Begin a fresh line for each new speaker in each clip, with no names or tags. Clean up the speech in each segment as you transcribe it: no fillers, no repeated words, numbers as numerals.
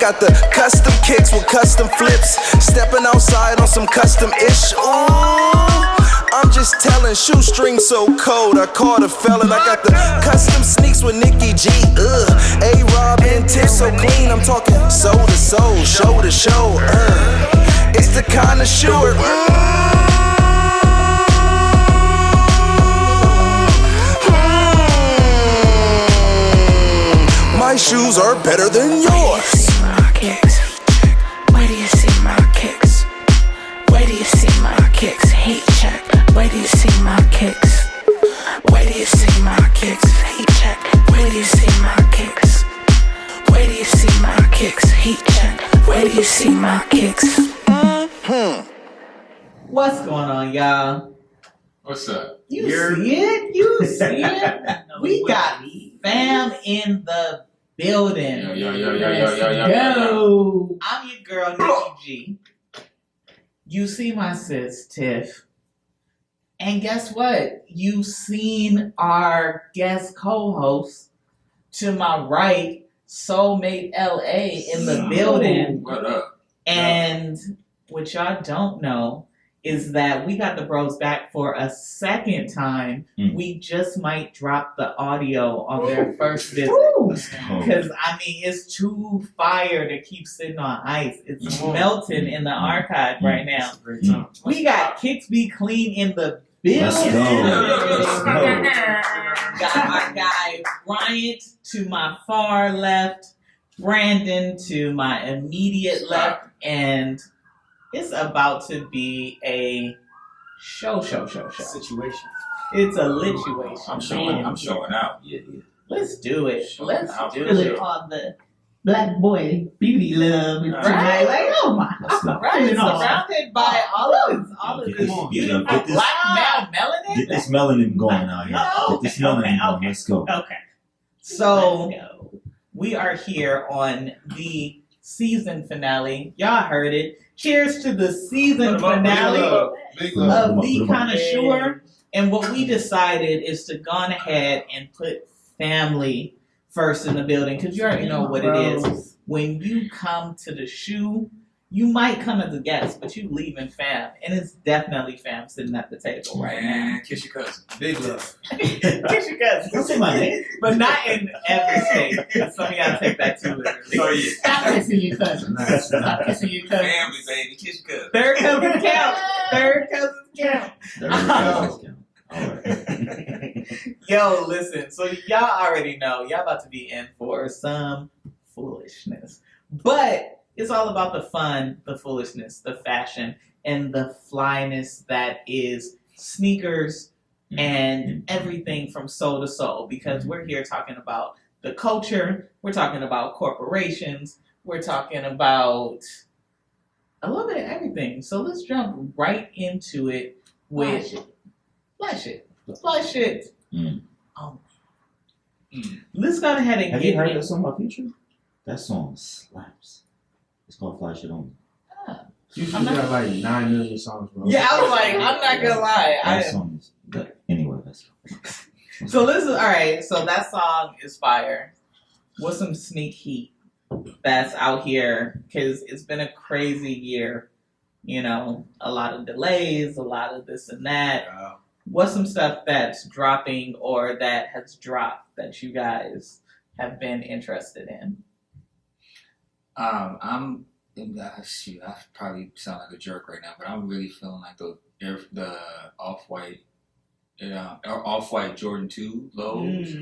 got the custom kicks with custom flips. Stepping outside on some custom-ish. Ooh, I'm just telling, shoestring so cold. I caught a felon. I got the custom sneaks with NIKKI G. A-Rob and TIFF so clean. I'm talking soul to soul, show to show. It's the ConnoiShoer. My shoes are better than yours.
Where do you see my kicks? Where do you see my kicks? Heat check. Where do you see my kicks? Where do you see my kicks? Heat check. Where do you see my kicks? Where do you see my kicks? Heat check. Where do you see my kicks?
What's going on, y'all?
What's up?
You see it? You see it? We got fam in the building.
Yo.
I'm your girl, NIKKI G. You see my sis, TIFF. And guess what? You've seen our guest co-host to my right, Soulmate LA in the building.
What up?
And what y'all don't know is that we got the bros back for a second time. We just might drop the audio on their first visit. Because, I mean, it's too fire to keep sitting on ice. It's melting in the archive right now. We got Kicks Be Clean in the building. Got our guy Bryant to my far left, Brandon to my immediate left, and it's about to be a show.
Situation.
It's a lituation.
I'm showing out. Yeah.
Let's do it. Let's do
Really
it.
on the black boy beauty love and
Right.
like, oh my God.
Right, surrounded by all of this beautiful
Get this-
black male melanin.
Get this melanin going out here. Get this melanin going.
Okay.
Let's go.
Okay.
So
Let's go.
we are here on the season finale. Y'all heard it. Cheers to the season finale
Big
of the ConnoiShoer. And what we decided is to go on ahead and put family first in the building, because you already know what it is. When you come to the shoe, you might come as a guest, but you leaving fam, and it's definitely fam sitting at the table right now.
Man, kiss your cousin.
Big love.
Kiss your cousin.
Don't say my name.
But not in every state. Some of y'all take that too literally.
Oh, yeah.
Stop kissing your cousin. Stop kissing your cousin.
Family, baby. Kiss your cousin.
Third cousins count. Third cousins count. Yo, listen. So y'all already know. Y'all about to be in for some foolishness. But it's all about the fun, the foolishness, the fashion, and the flyness that is sneakers and everything from soul to soul. Because we're here talking about the culture. We're talking about corporations. We're talking about a little bit of everything. So let's jump right into it with Flash it. Oh. Let's go ahead and
Have
get
you heard
in.
that song by Future? That song slaps. It's called Flash It On.
You should got like 9 million songs, bro.
Yeah, I was like, I'm not gonna lie.
That song is good. Anyway, let's go.
So this is alright. So that song is fire. What's some sneak heat that's out here? Because it's been a crazy year. You know, a lot of delays, a lot of this and that.
Wow.
What's some stuff that's dropping or that has dropped that you guys have been interested in?
Shoot, I probably sound like a jerk right now, but I'm really feeling like the off-white Jordan 2 lows,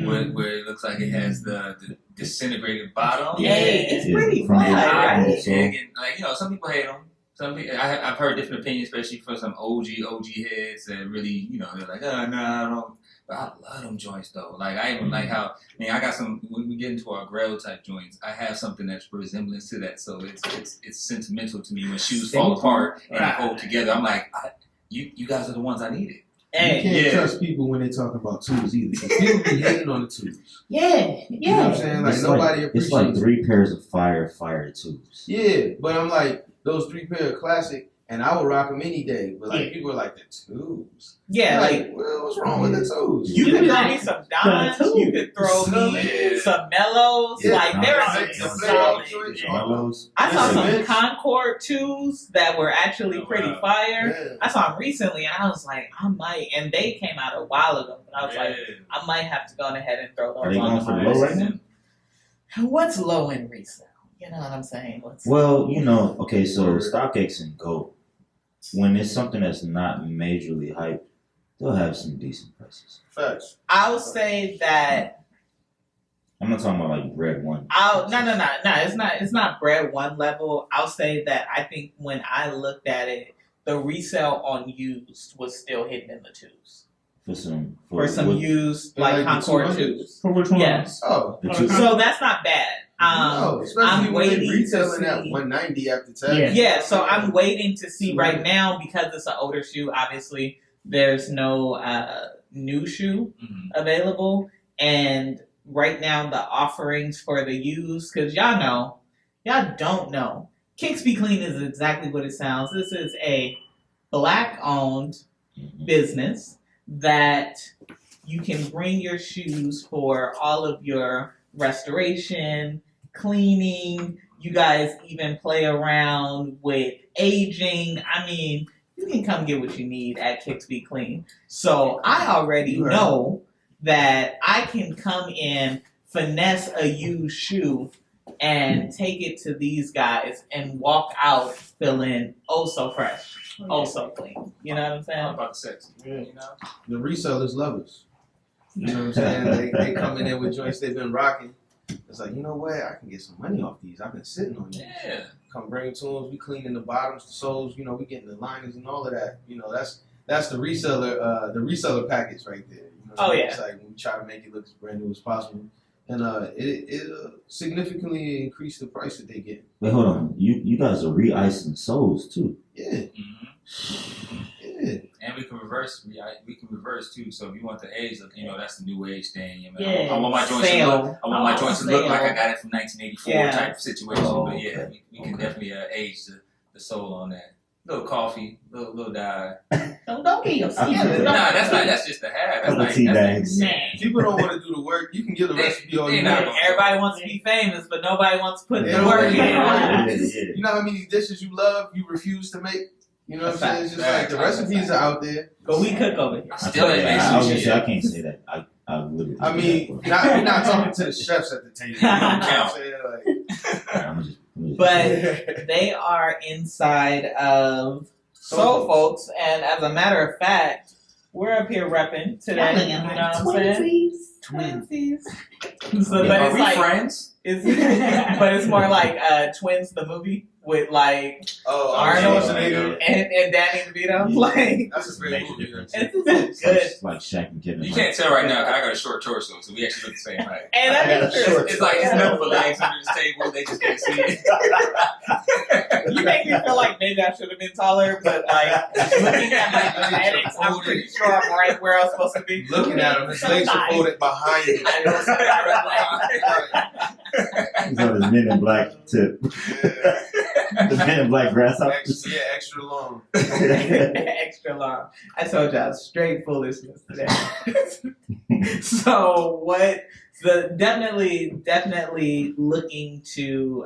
where it looks like it has the disintegrated bottom.
Yeah, it's pretty
From
fly,
the
right?
album,
And, like, you know, some people hate them. Some people, I've heard different opinions, especially from some OG heads that really, you know, they're like, oh, no, I don't. But I love them joints though. Like I even like how, I mean, I got some. When we get into our Grail type joints, I have something that's resemblance to that. So it's sentimental to me when shoes fall apart and they hold together. I'm like, you guys are the ones I needed.
You can't
Yeah.
trust people when they talk about tools either. 'Cause people be hating on the tools.
Yeah,
You know what I'm saying? Like
It's
nobody
like,
appreciates
it's like
it.
3 pairs of fire tools.
Yeah, but I'm like, those 3 pair of classic And I would rock them any day. But like
Yeah.
people are like the twos.
Yeah, like
well, what's wrong with the twos?
you could throw me
like
some dimes,
the
you could throw me
Yeah.
some mellows.
Yeah.
Like there are
The
some
playoff
solid.
joints.
Mellows.
I saw some
Listen,
Concord twos that were actually
Oh,
pretty
wow.
fire.
Yeah.
I saw them recently, and I was like, I might. And they came out a while ago, but I was like, I might have to go ahead and throw
Are
those
they
on
going for
my
low right now?
What's low in resale? You know what I'm saying?
Well, okay, so StockX and Go, when it's something that's not majorly hyped, they'll have some decent prices.
Facts.
I'll say that.
I'm not talking about like bread one.
No. It's not bread one level. I'll say that I think when I looked at it, the resale on used was still hitting in the twos
For some
used
For like
like
the
Concord
200s?
twos.
For which one?
Yes.
Oh.
the two,
So that's not bad.
No, especially
I'm
when they
waiting to
retailing at
see.
190 after tax.
Yeah.
Yeah, so I'm waiting to see
Right.
right now because it's an older shoe. Obviously, there's no new shoe
Mhm.
available, and right now the offerings for the used, because y'all don't know, Kicks Be Clean is exactly what it sounds. This is a black-owned business that you can bring your shoes for all of your restoration, cleaning. You guys even play around with aging. I mean, you can come get what you need at Kicks Be Clean. So I already
Right.
know that I can come in, finesse a used shoe, and take it to these guys and walk out feeling oh so fresh, oh so clean. You know what I'm
All
saying?
about the sex.
Yeah.
You know?
The resellers love us. You know what I'm saying? They coming in with joints they've been rocking. It's like, you know what? I can get some money off these. I've been sitting on these.
Yeah.
Come bring to us. We cleaning the bottoms, the soles. You know, we getting the liners and all of that. You know, that's the reseller package right there. You know what
Oh,
I mean?
yeah.
It's like we try to make it look as brand new as possible, and it significantly increase the price that they get.
Wait, hold on. You guys are re-icing soles too.
Yeah,
Mm-hmm.
yeah.
And we can reverse too. So if you want the age, that's the new age thing. You know?
Yeah.
I want my joints to
Sale.
look. I want my joints to look like I
Sale.
got it from 1984
Yeah.
type of situation.
Oh,
But yeah,
okay.
we can definitely age the soul on that. Little coffee, little dye.
Don't be yourself.
I feel
Nah,
that.
that's just the hat. That's
Couple
like
tea
that's
bags.
Man.
People don't want to do the work. You can get the recipe all you
They not
want.
gonna-
Everybody wants to be famous, but nobody wants to put
Yeah.
the work in.
Yeah,
Yeah.
yeah.
You know how many dishes you love, you refuse to make? You know what I'm
That's
saying? It's just like the recipes are out there.
But we cook over here.
I
I,
still ain't made
I was gonna
sushi
say I
yet.
can't say that. I literally.
I mean, we're not talking to the chefs at the table. You know what I'm saying? Like,
I'm just
But they are inside of Soul Folks, and as a matter of fact, we're up here repping today.
Y'all
You know
looking
what I'm
like
saying?
twinsies.
Twinsies. So, but
Are
it's
we
like
friends?
but it's more like Twins the movie with like
oh,
Arnold
Schwarzenegger.
and Danny DeVito.
Yeah.
Like
That's a great movie.
it's good.
like Shaq and Kevin.
You can't tell right now 'cause I got a short torso, so we actually look the same height.
And
I got
that
a
is
short-
true.
It's like it's nothing but legs under this table. They just can't see it.
You make me feel like maybe I should have been taller, but like looking at my genetics, I'm pretty sure I'm right where I'm supposed to be.
Looking at him, his legs are folded behind him.
I know
He's on his Men in Black tip. The Men in Black grasshoppers.
Extra long.
extra long. I told y'all straight foolishness today. So what? Definitely looking to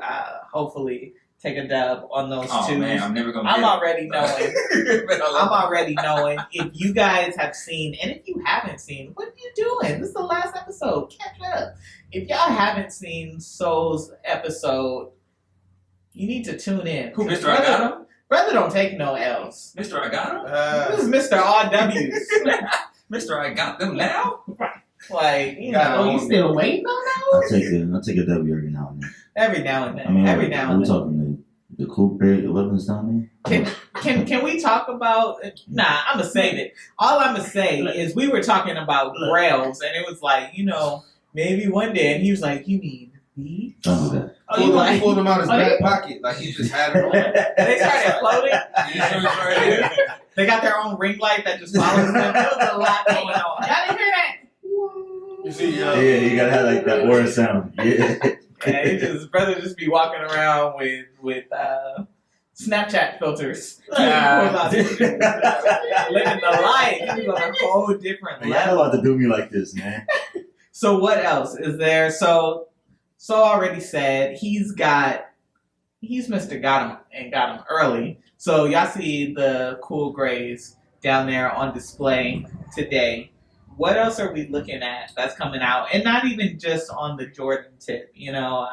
hopefully take a dub on those
Oh
two.
man, I'm never gonna.
I'm
get
already knowing.
it.
I'm already knowing if you guys have seen, and if you haven't seen, what are you doing? This is the last episode. Catch up. If y'all haven't seen Soul's episode, you need to tune in.
Who, Mr. I Got Him?
Brother don't take no L's.
Mr. I got him.
This is Mr. All W's.
Mr. I got them now.
Like, you
Got
Oh,
know,
you still waiting on
I'll take a W every now and then.
every now and then.
I mean,
every now and
we're
then.
talking the Cool Grade 11s down there.
Can we talk about? Nah, I'm gonna save it. All I'm gonna say is we were talking about grails, and it was like, maybe one day, and he was like, "You mean me?"
Don't do that.
Oh, you like?
Pulled him out his
Oh,
back
yeah.
pocket like he just had it on.
They started floating.
Yeah.
They got their own ring light that just follows them. There was a lot going on.
Y'all didn't hear that?
You see,
Yeah, you gotta have like that aura sound. Yeah.
Yeah, brother just be walking around with Snapchat filters.
Yeah.
Living the life. He's on a whole different
Man, y'all
level.
about to do me like this, man.
So what else is there? So already said he's Mr. Got him early. So y'all see the cool grays down there on display today. What else are we looking at that's coming out? And not even just on the Jordan tip, you know.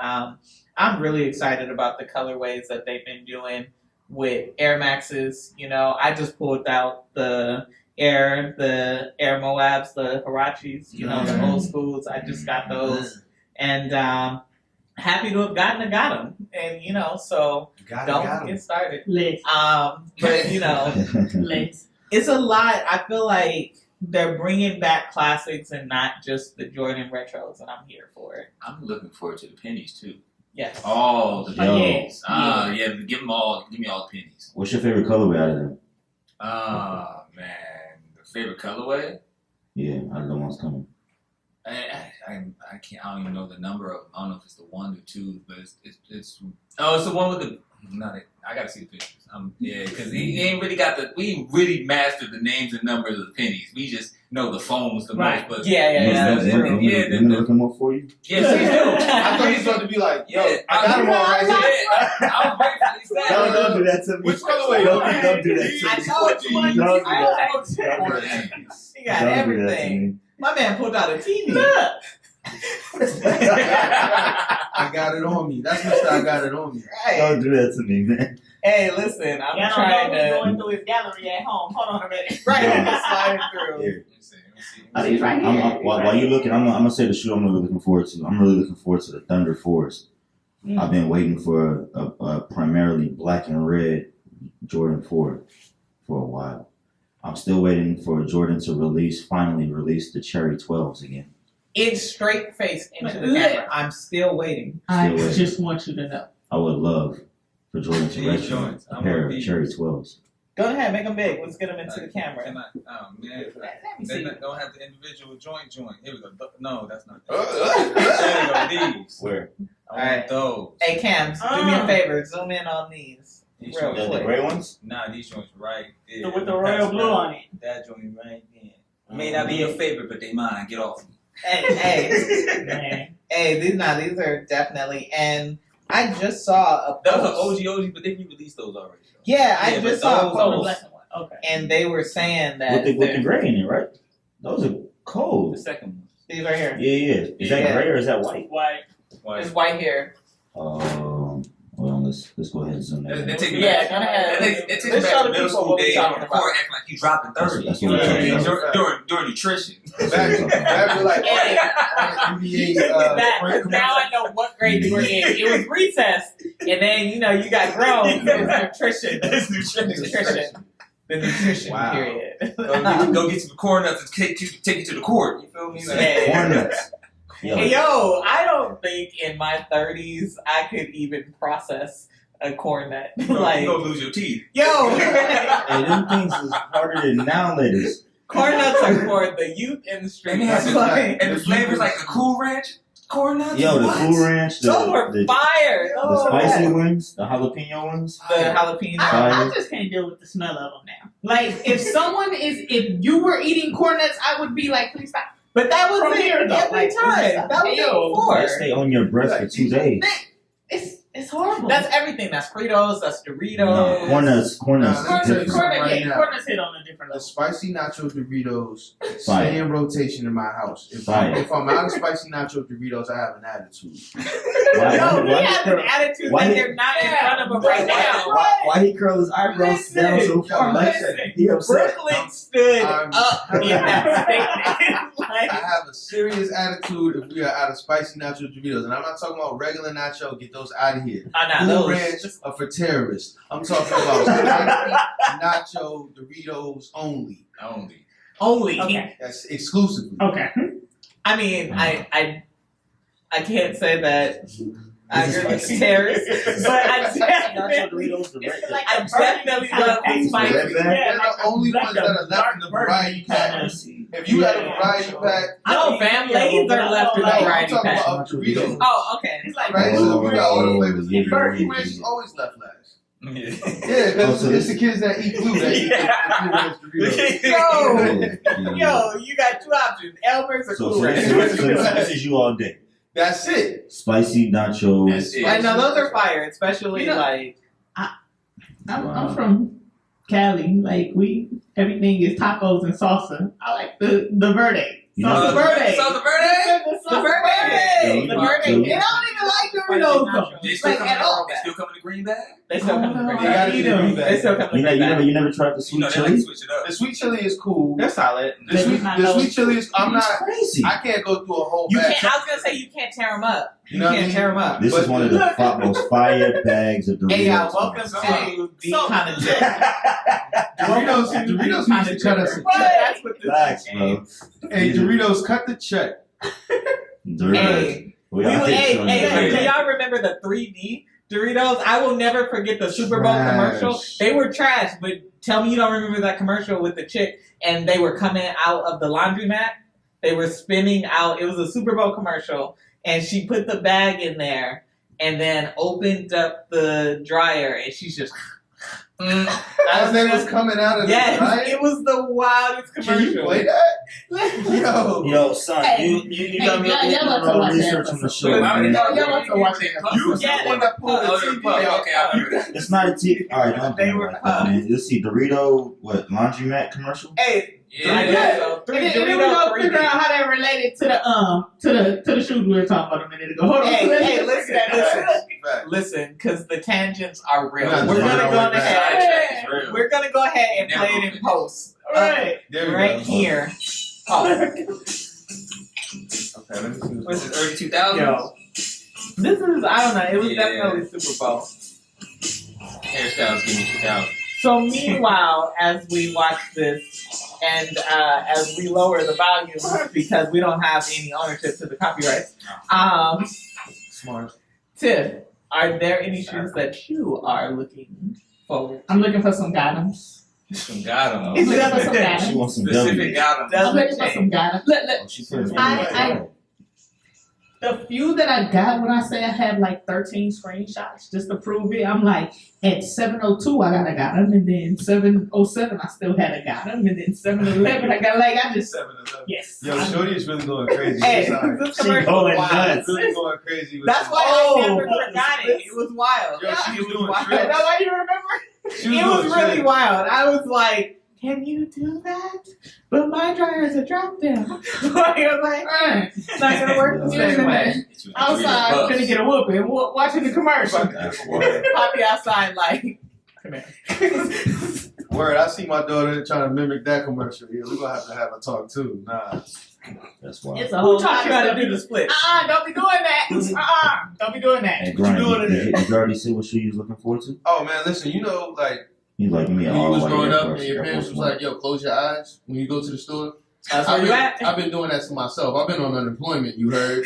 I'm really excited about the colorways that they've been doing with Air Maxes. You know, I just pulled out the Air Moabs, the Hirachis, you know, the old schools. I just got those. And happy to have got them. And, you know, so don't get started.
Lit.
But, you know,
Lit.
it's a lot. I feel like they're bringing back classics and not just the Jordan retros, and I'm here for it.
I'm looking forward to the pennies too.
Yes.
All the pennies.
Yeah.
Yeah, give me all the pennies.
What's your favorite colorway out of them?
Man, the favorite colorway?
Yeah, out of the ones coming.
I can't. I don't even know the number of. I don't know if it's the 1 or 2, but it's the one with the. I gotta see the pictures. Yeah, because he ain't really got the. We ain't really mastered the names and numbers of the pennies. We just know the phones the
Right.
most. But
Yeah.
that's true. Yeah,
Let me look them up for you.
yeah, please do.
I thought he was going to be like, yo,
Yeah,
I got him all right here.
I was waiting for
No,
that.
don't do that to me.
Which colorway?
Don't do that to me.
I told you.
Don't do that.
I
Don't do that.
He got
Don't do that to
everything.
me.
My man pulled out a TV.
I got it on me. That's Mr. I got it on me.
Right.
Don't do that to me, man.
Hey, listen, I'm
Y'all
trying
don't know me
to.
going through his gallery at home. Hold on a minute.
Right, I'm just sliding through.
Here.
Oh, he's right here.
While you looking, I'm gonna say the shoe I'm really looking forward to. I'm really looking forward to the Thunder Force. I've been waiting for a primarily black and red Jordan 4 for a while. I'm still waiting for Jordan to finally release the Cherry 12s again.
It's straight face into the camera. I'm still waiting.
I
Still waiting.
just want you to know.
I would love for Jordan to
These
retro
joints,
a
I'm
pair
on
of
these.
Cherry 12s.
Go ahead, make them big. Let's get them into the camera.
Oh man,
Let me
they
see.
don't have the individual joint. Here we go. No, that's not.
Uh,
There we go. These.
Where?
I want
Alright.
those.
Hey, Cams, do me a favor. Zoom in on these.
These
Real
joints-
quick.
gray ones?
Nah, these joints right there.
With the royal blue on it.
That joint right there. May not be your favorite, but they mine. Get off me.
Hey,
Man.
hey, these are definitely. And I just saw a post.
Those are OG, but they released those already. Though.
Yeah, I
Yeah,
just
but
saw a
those
Oh, the
post,
black and white. Okay.
and they were saying that
With the gray in it, right? Those are
The
cold.
second one.
these right here.
Yeah. Is that
Yeah.
gray or is that white?
White.
Why?
It's white here.
Well, let's go ahead and zoom in.
That takes me
Yeah,
back.
go ahead.
It takes me
Let's
back
show
to
the
middle
people
school
what we
days
talking
on the
about.
court, acting like you dropping 30.
That's
You
what
know
we're
what I mean?
talking
During nutrition.
Back to like
Hey,
on the NBA
That,
spring
now I know what grade you were in. It was recess, and then you got grown.
it's nutrition.
It's nutrition.
The nutrition
Wow.
period.
Go get some corn nuts and take you to the court. You feel me? Like,
Yeah.
Corn nuts. Yo,
Hey, yo, I don't think in my 30s I could even process a corn nut.
you
Like,
gonna lose your teeth.
yo,
hey, them things is harder than now, ladies.
corn nuts are for the youth in the street.
And, it has
Like,
and the flavors like the Cool Ranch corn nuts.
Yo, the
What?
Cool Ranch,
those were
the
fire.
the
Those were
spicy
bad.
ones, the jalapeno ones.
The jalapeno.
I just can't deal with the smell of them now. Like, if you were eating corn nuts, I would be like, please stop.
But that was
From
it
here, though,
every
like,
time. That was
yo,
it before.
They stay on your breath for 2 days.
It's horrible.
That's everything. That's Fritos. That's Doritos.
No, corn nuts.
Nah, let me tell you
different.
something right now.
corn nuts hit on a different
The
level.
spicy nacho Doritos
Fire.
stay in rotation in my house. If
Fire.
I'm out of spicy nacho Doritos, I have an attitude.
No, he
why
has
he
an attitude
why
that
he-
they're not in front of him right now.
Why he curl his eyebrows down so far? Like
listen.
he upset.
Brooklyn stood
I'm
up in that statement.
I
Like,
have a serious attitude if we are out of spicy nacho Doritos. And I'm not talking about regular nacho, get those out of here.
I
Cool
know
Ranch
those.
are for terrorists. I'm talking about spicy nacho Doritos only.
Only.
Only.
That's exclusively.
Okay.
I mean, I can't say that I
This is
agree with
spicy.
the terrorists, but I definitely,
Doritos, the red-
like
I definitely love the spicy.
Red bag?
They're the only ones that are left in the variety pack. If you had a variety pack,
No, fam, Lay's are left in the
I'm
variety
talking
pack.
about Doritos.
Oh, okay.
It's like
Right? So we got all the flavors.
Yeah,
Cool
yeah,
Ranch
yeah.
is always left last.
Yeah.
Yeah, because it's the kids that eat glue that eat the Cool Ranch Doritos.
Yo, you got two options: Elmer's or Cool Ranch.
So this is you all day.
That's it.
Spicy nachos.
That's it.
Like, now those are fire, especially like.
I'm from Cali. Like everything is tacos and salsa. I like the verde.
You know-
Salsa verde.
Salsa verde?
The verde. The verde.
So-
And I don't even like Doritos though.
They still
Like
come
at all.
they still come in the green bag?
They still come in the
Oh,
green
They gotta
bag.
eat them.
They still come in the green bag.
you never tried the
You
sweet
know, they like
chili?
to switch it up.
The sweet chili is cool.
They're solid.
The sweet chili is. I'm
It's
not.
crazy.
I can't go through a whole
You
bag.
can't. I was gonna say you can't tear them up. You
know what I
can't
mean?
tear them up.
This is one of the most fire bags of Doritos.
Hey, y'all, welcome
So-
to the
so-
kind of joke.
Doritos used to cut us a check.
That's what this
Facts,
is.
bro.
Hey, Doritos, cut the check.
Doritos.
Hey, do y'all remember the 3D Doritos? I will never forget the Super Bowl
Trash.
commercial. They were trash, but tell me you don't remember that commercial with the chick and they were coming out of the laundromat. They were spinning out. It was a Super Bowl commercial, and she put the bag in there and then opened up the dryer, and she's just.
As they was coming out of the
Yes,
dryer.
it was the wildest commercial.
Can you play that? Yo.
Son,
Hey,
you
hey,
got me
y'all about to watch
research
that
on the
episode.
show, man.
Y'all about to watch that
You was the
Yeah,
one that pulled the TV out.
Okay, I remember that.
It's not a TV. All right, don't
They
do it
were
like that, man. You'll see Dorito, laundromat commercial?
Hey,
Yeah.
I guess so.
And then we gonna figure out how that related to the shoes we were talking about a minute ago. Hold on.
Hey, listen.
Fact.
Listen, because the tangents are real.
Nah,
We're
they're
gonna
real
go
like that.
ahead.
It's real.
We're gonna go ahead and
Never
play it in
finish.
post.
Right.
There we
Right
go.
here. Oh,
Okay, let me see
What's this, early 2000s?
yo. This is, I don't know, it was
Yeah.
definitely Super Bowl.
Hairstyles give me 2000.
So meanwhile, as we watch this and as we lower the volume because we don't have any ownership to the copyrights,
Smart.
Tiff, are there any shoes that you are looking forward
I'm looking for some guidance.
Some got 'em.
I'm looking for some
She
guidance.
wants some
Specific
W's.
got 'em.
Doesn't
I'm looking for
change.
some guidance. Look,
Oh, she put it
I- the few that I got when I say I had like 13 screenshots just to prove it, I'm like, at 7:02 I got them, and then 7:07 I still had a got them, and then 7:11 I got I just
7-11.
yes.
Yo, Shorty is really going crazy.
Hey,
Sorry.
this
She
commercial
going
was wild.
nuts.
Really going crazy. With
That's
this.
why
Oh,
I never forgot it. It was wild.
Yo, she
It
was
was
doing
wild.
tricks.
That's why you remember?
She was
It was
doing
really
tricks.
wild. I was like, can you do that? But my dryer's a drop down. Like, I was like, it's not gonna work the same way.
Outside, I'm gonna get a whooping watching the commercial.
That's wild.
Poppy outside like, come here.
Word, I see my daughter trying to mimic that commercial. Yeah, we're gonna have a talk too. Nah.
That's wild.
It's a
Who
whole
taught you how to
lot of
do the split?
Don't be doing that. Don't be doing that.
Hey,
What you
Brian,
doing in there?
you already see what shoe you was looking forward to?
Oh man, listen, you know, like
You like me
When you
all
was
the way
growing
Air
up
Force-
and your
Air
parents
Force
was
One.
like, yo, close your eyes when you go to the store.
That's where you at?
I've been doing that to myself. I've been on unemployment, you heard.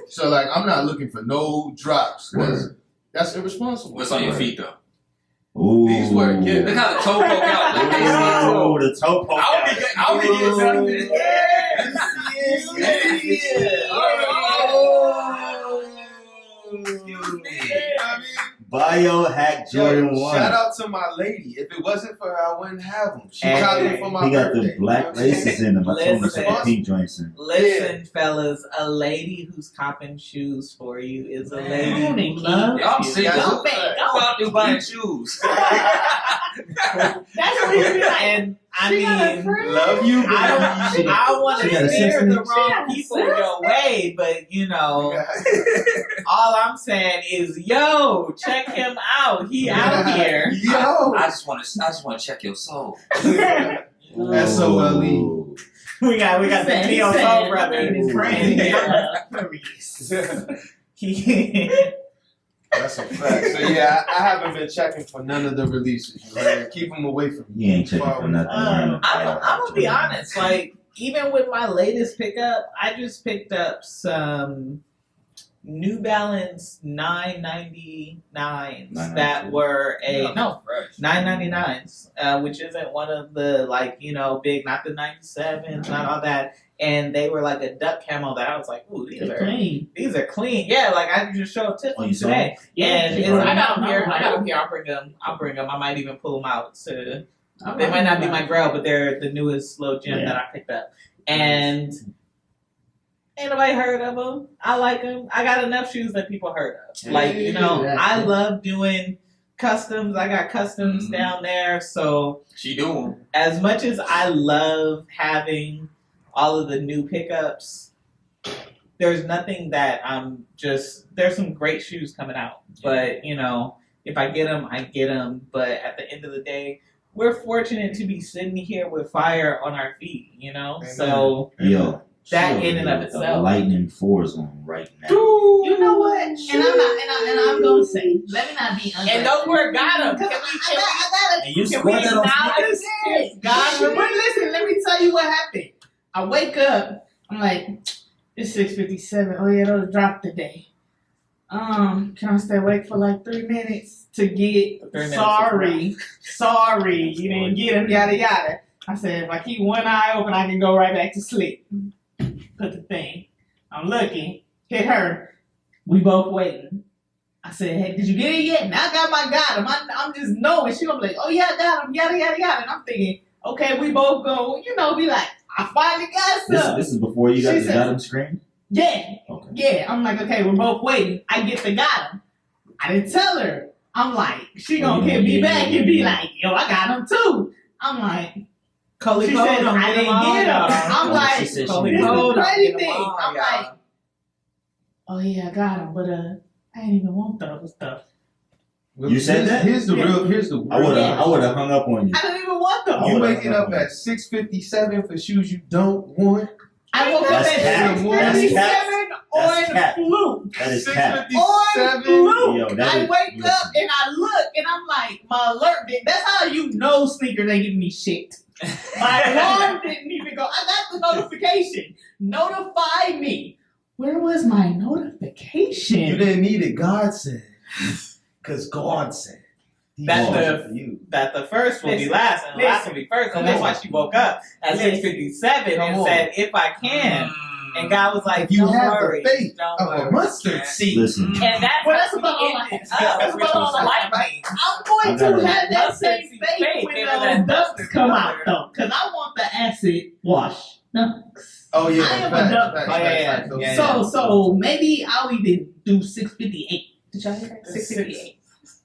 So, like, I'm not looking for no drops because that's irresponsible.
What's on your feet, though?
Ooh.
These were a kid.
Look how the toe poke out. Like they see it.
Oh, the toe poke
I
out.
would be getting something. Excuse me.
I mean,
Biohack Jordan 1.
shout out to my lady. If it wasn't for her, I wouldn't have them. She
Hey.
got them for my
He got
birthday.
the black laces in them. I told him to
Listen.
put the pink joints in.
Listen, fellas, a lady who's copping shoes for you is a lady
Man.
who
Love.
keeps
Y'all
you.
single.
Go back,
Who out there buying shoes?
That's what you be like.
And I
She got a
mean,
friend.
Love you,
I don't want to
She got a
steer
sense
the
of-
wrong people your way, but you know, all I'm saying is, yo, check him out. He out here.
Yo.
I just want to check your soul.
SOLE.
Ooh.
We got the Theo Soul brother.
And his friend.
He-
That's a fact. So yeah, I haven't been checking for none of the releases. You know? Keep them away from me.
He ain't checking for nothing. wearing a
I'm
Biohack
gonna be
Jordan.
honest. Like, even with my latest pickup, I just picked up some New Balance 999s that were
Fresh.
999s, which isn't one of the, like, you know, big, not the 97s, not all that. and they were like a duck camo that I was like, ooh,
They're clean.
these are clean. Yeah, like I just showed Tiff
Oh, you saw
today.
Yeah,
And
they
it's,
brought
I got
them
them here.
out.
I got them here. I'll bring them. I might even pull them out. To
I
they
like
might not be
them.
my girl, but they're the newest little gem
Yeah.
that I picked up. And ain't nobody heard of them. I like them. I got enough shoes that people heard of. Like, you know, I love doing customs. I got customs down there. So
She do 'em.
as much as I love having all of the new pickups, there's nothing that there's some great shoes coming out. But, you know, if I get them, I get them. But at the end of the day, we're fortunate to be sitting here with fire on our feet, you know?
Amen.
So
Yo,
that
she
in and
over
of
here with the
itself.
Lightning 4s on right now.
You know what? And I'm gonna say, let me not be
And those were got them.
Can we
And you
can
scored
we
that on
acknowledge
Yes, God, but listen, let me tell you what happened. I wake up, I'm like, it's 6:57. Oh yeah, those dropped today. Can I stay awake for like 3 minutes to get
3 minutes
sorry, you didn't get them, yada yada. I said, if I keep one eye open, I can go right back to sleep. Put the thing. I'm looking, hit her. We both waiting. I said, hey, did you get it yet? And I got him. I'm just knowing. She gonna be like, oh yeah, I got him, yada yada yada. And I'm thinking, okay, we both go, you know, be like, I finally got some.
This is before you got
She
the
said-
got him screen?
Yeah.
Okay.
Yeah, I'm like, okay, we're both waiting. I get the got him. I didn't tell her. I'm like, she gonna hit me back and be like, yo, I got him too. I'm like,
Coley
she
Cole
said,
don't
I
get
didn't
them all,
get him.
y'all.
I'm
She
like,
said she
Coley
didn't.
Cole
the
don't
crazy
get them
thing.
all,
I'm
y'all.
like, oh yeah, I got him, but I ain't even want those stuff.
You said that?
Here's the real.
I would have hung up on you.
I don't even want them.
I
You
would've
waking
hung
up
on
at 6:57 for shoes you don't want.
I woke up
That's
at
cap.
6:37
That's
on
cap.
fluke.
That is cap.
On fluke.
Yo, that
I
is-
wake
listen.
up and I look and I'm like, my alert did. That's how you know sneakers ain't giving me shit. My alarm didn't even go. I got the notification. Notify me. Where was my
You
notification?
didn't need it. God said, because God said. He
That's
wants
the-
it for you.
That the first will be
Listen,
last and the last
listen.
will be first.
Come
And that's
on.
why she woke up at
Listen.
6:57
Come
and
on.
said, if I can. And God was like,
If you
don't
have
worry.
the faith
Don't
of
worry.
a mustard seed.
Listen,
And that's
Well,
how
that's
she
about all I
ended
have.
up,
That's
which
about
was
all I have.
lightning.
I'm going
I
to
gotta-
have that
Mustard
same
seed
faith
faith,
when
give her
those
that
ducks
mustard
come out
color.
though, because I want the acid wash ducks.
Oh yeah,
I am a
facts,
duck.
facts,
Oh, yeah,
facts,
yeah,
facts.
So maybe I'll even do 658. Did y'all hear that? 658.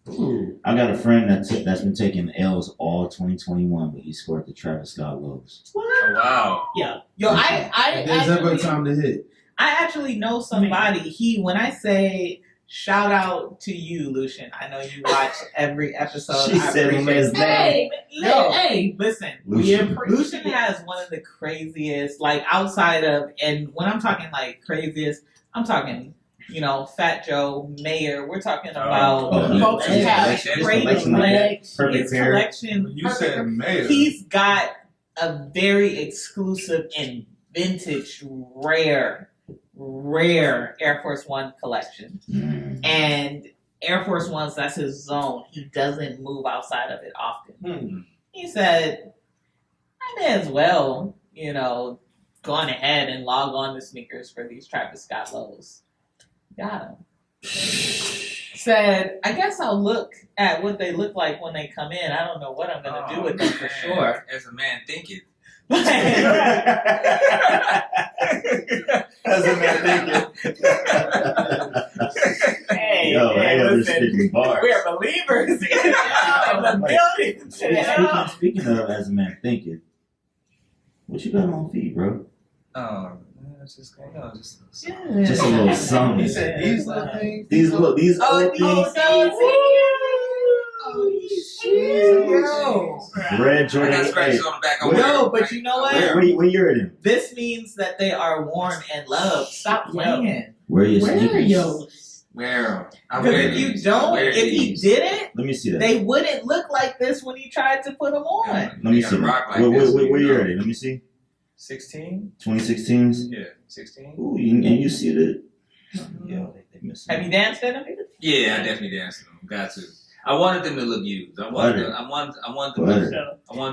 Ooh.
I got a friend that's been taking L's all 2021, but he scored the Travis Scott lows.
What?
Oh, wow.
Yeah.
Yo, I
There's never a
actually,
time to hit.
I actually know somebody. When I say shout out to you, Lucian, I know you watch every episode.
She
I
said
appreciate
his
it.
Hey,
Yo.
hey.
Listen,
Lucian.
Lucian has one of the craziest, like outside of, and when I'm talking like craziest, I'm talking, you know, Fat Joe, Mayor. We're talking about
Oh,
folks who
yeah.
have
Collection,
great
collection like that.
legs.
Perfect
His
pair.
collection.
You said mayor.
He's got a very exclusive and vintage, rare Air Force One collection.
Mm.
And Air Force Ones, that's his zone. He doesn't move outside of it often. He said, I may as well, you know, go on ahead and log on to sneakers for these Travis Scott lows. Got him. Said, I guess I'll look at what they look like when they come in. I don't know what I'm going to do with them for sure.
As a man thinking.
As a man thinking.
Hey,
Yo,
hey,
I'm just
listen,
speaking bars.
we're believers in the building today.
Speaking of as a man thinking, what you got on feet, bro?
It's just, you know, just
Just a little something.
He said these little things.
These old things. Red
I
Jordan.
got scratches
Hey,
on the back. I
Where-
wear
No,
them.
but you know what?
where year it in?
This means that they are worn and loved. Stop playing.
Where are your
Where are
sneakers?
yours?
Wear them. I
Because
wear
if you
these. I
don't,
wear
if he
these.
didn't,
Let me see that.
they wouldn't look like this when he tried to put them on.
Let me
You
see.
gotta rock like
Where
this, you
year
know.
it in? Let me see.
16?
2016s.
Yeah, 16.
Ooh, and you see that? Yeah, they missing.
Have you danced in them?
Yeah, I definitely danced to them. Got to. I wanted them to look used. I wanted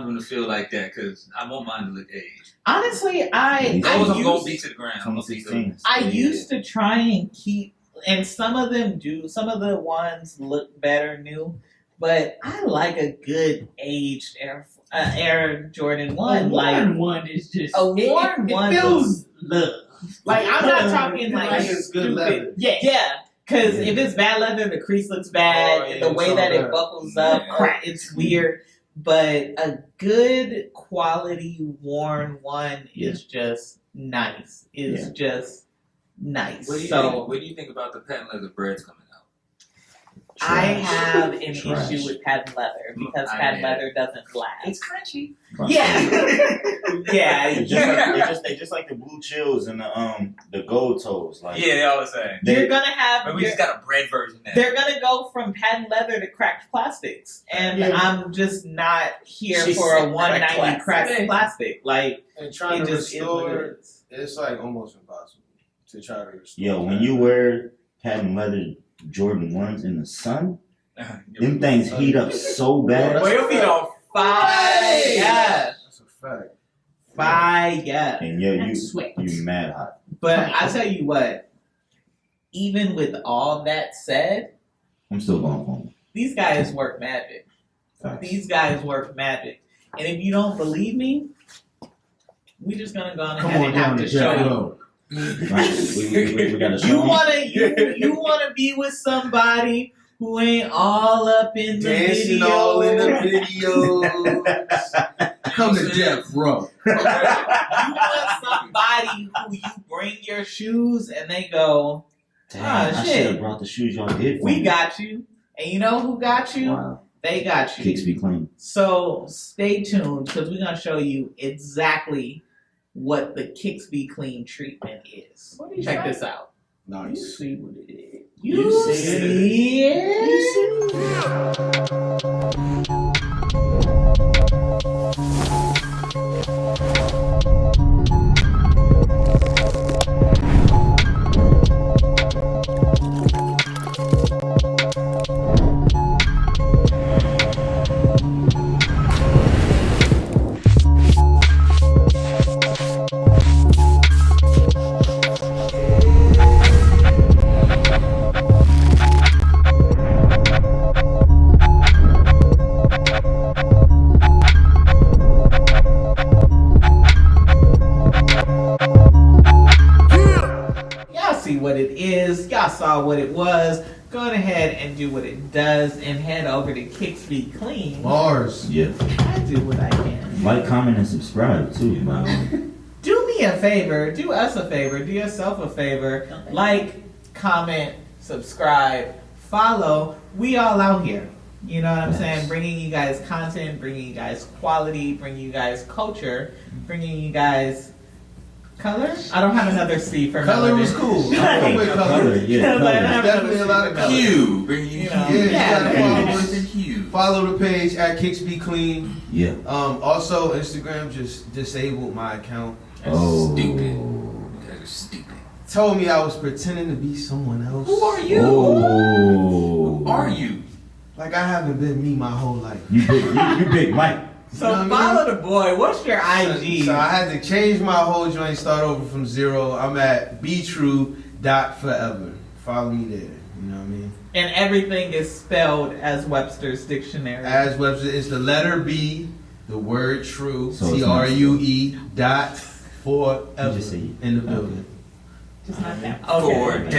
them to feel like that because I want mine to look aged.
Honestly,
Those I'm gonna beat to the ground.
2016.
I used to try and keep, and some of them do. Some of the ones look better new, but I like a good aged Air Jordan 1.
A worn one is just
a worn
it
one
feels
love. Like I'm not talking
Like
like
it's good
stupid.
leather.
Yeah. Because if it's bad leather, the crease looks bad.
Oh, yeah,
the way
it's
that
all
it
bad.
buckles up, it's weird. But a good quality worn one is just nice. It's just nice.
What do you
So
think? What do you think about the patent leather breads coming out?
I have an
Trash.
issue with patent leather because
I
patent
know.
leather doesn't last.
It's crunchy.
Yeah. Yeah.
They just like the blue chills and the gold toes. Like
Yeah, they always say.
You're gonna have.
But we just got a bread version now.
They're gonna go from patent leather to cracked plastics, and
Yeah.
I'm just not here
She
for a
said
$190
cracked
cracked plastic. Like
And trying
it
to
just is what
restore,
it is.
it's like almost impossible to try to restore.
yo, when you wear patent leather Jordan 1s in the sun, them things heat up so bad.
Boy, your feet on fire.
That's a fact.
Fire.
And yo,
And
you
sweat.
mad hot.
But I tell you what, even with all that said,
I'm still going for them.
these guys work magic.
Facts.
These guys work magic. And if you don't believe me, we just gonna go on
Come
ahead
on
and have
down
to
to
show
Jeff
you.
Road.
We gotta show
You
'em.
wanna be with somebody who ain't all up in the
Dancing
video.
all in the videos. Come to Death Row.
You want somebody who you bring your shoes and they go,
Damn,
Ah,
I
shit.
should have brought the shoes y'all did for
we
me.
got you. And you know who got you?
Wow.
They got you.
Kicks be clean.
So stay tuned because we're gonna show you exactly what the Kicks Be Clean treatment is.
What is
Check
that?
this out.
You
Nice.
see what it is.
You
see
see it? Y'all see what it is. Y'all saw what it was. Go ahead and do what it does and head over to Kicks Be Clean.
Bars.
Yeah.
I do what I can.
Like, comment, and subscribe too, man.
Do me a favor. Do us a favor. Do yourself a favor. Like, comment, subscribe, follow. We all out here. You know what I'm saying? Bringing you guys content, bringing you guys quality, bringing you guys culture, bringing you guys color. I don't have another C for
Color
melanin.
was cool. I'm with color.
Yeah,
But I
color.
have
Definitely
another
a lot
C
of
for
color.
melanin.
Hue. Bring you
You know,
hue.
Yeah, you
yeah.
gotta
Instant hue.
Follow the page at Kicks Be Clean.
Yeah.
Also, Instagram just disabled my account.
That's
Oh.
stupid. That is stupid.
Told me I was pretending to be someone else.
Who are you?
Oh.
Who are you?
Like I haven't been me my whole life.
You big Mike.
So
You know what I
follow the boy. What's your IG?
So I had to change my whole joint, start over from zero. I'm at betrue.forever. Follow me there. You know what I mean?
And everything is spelled as Webster's dictionary.
As Webster, it's the letter B, the word true,
So it's not-
TRUE dot forever
You just say it.
in the building.
Just not that.
Okay.
4-E.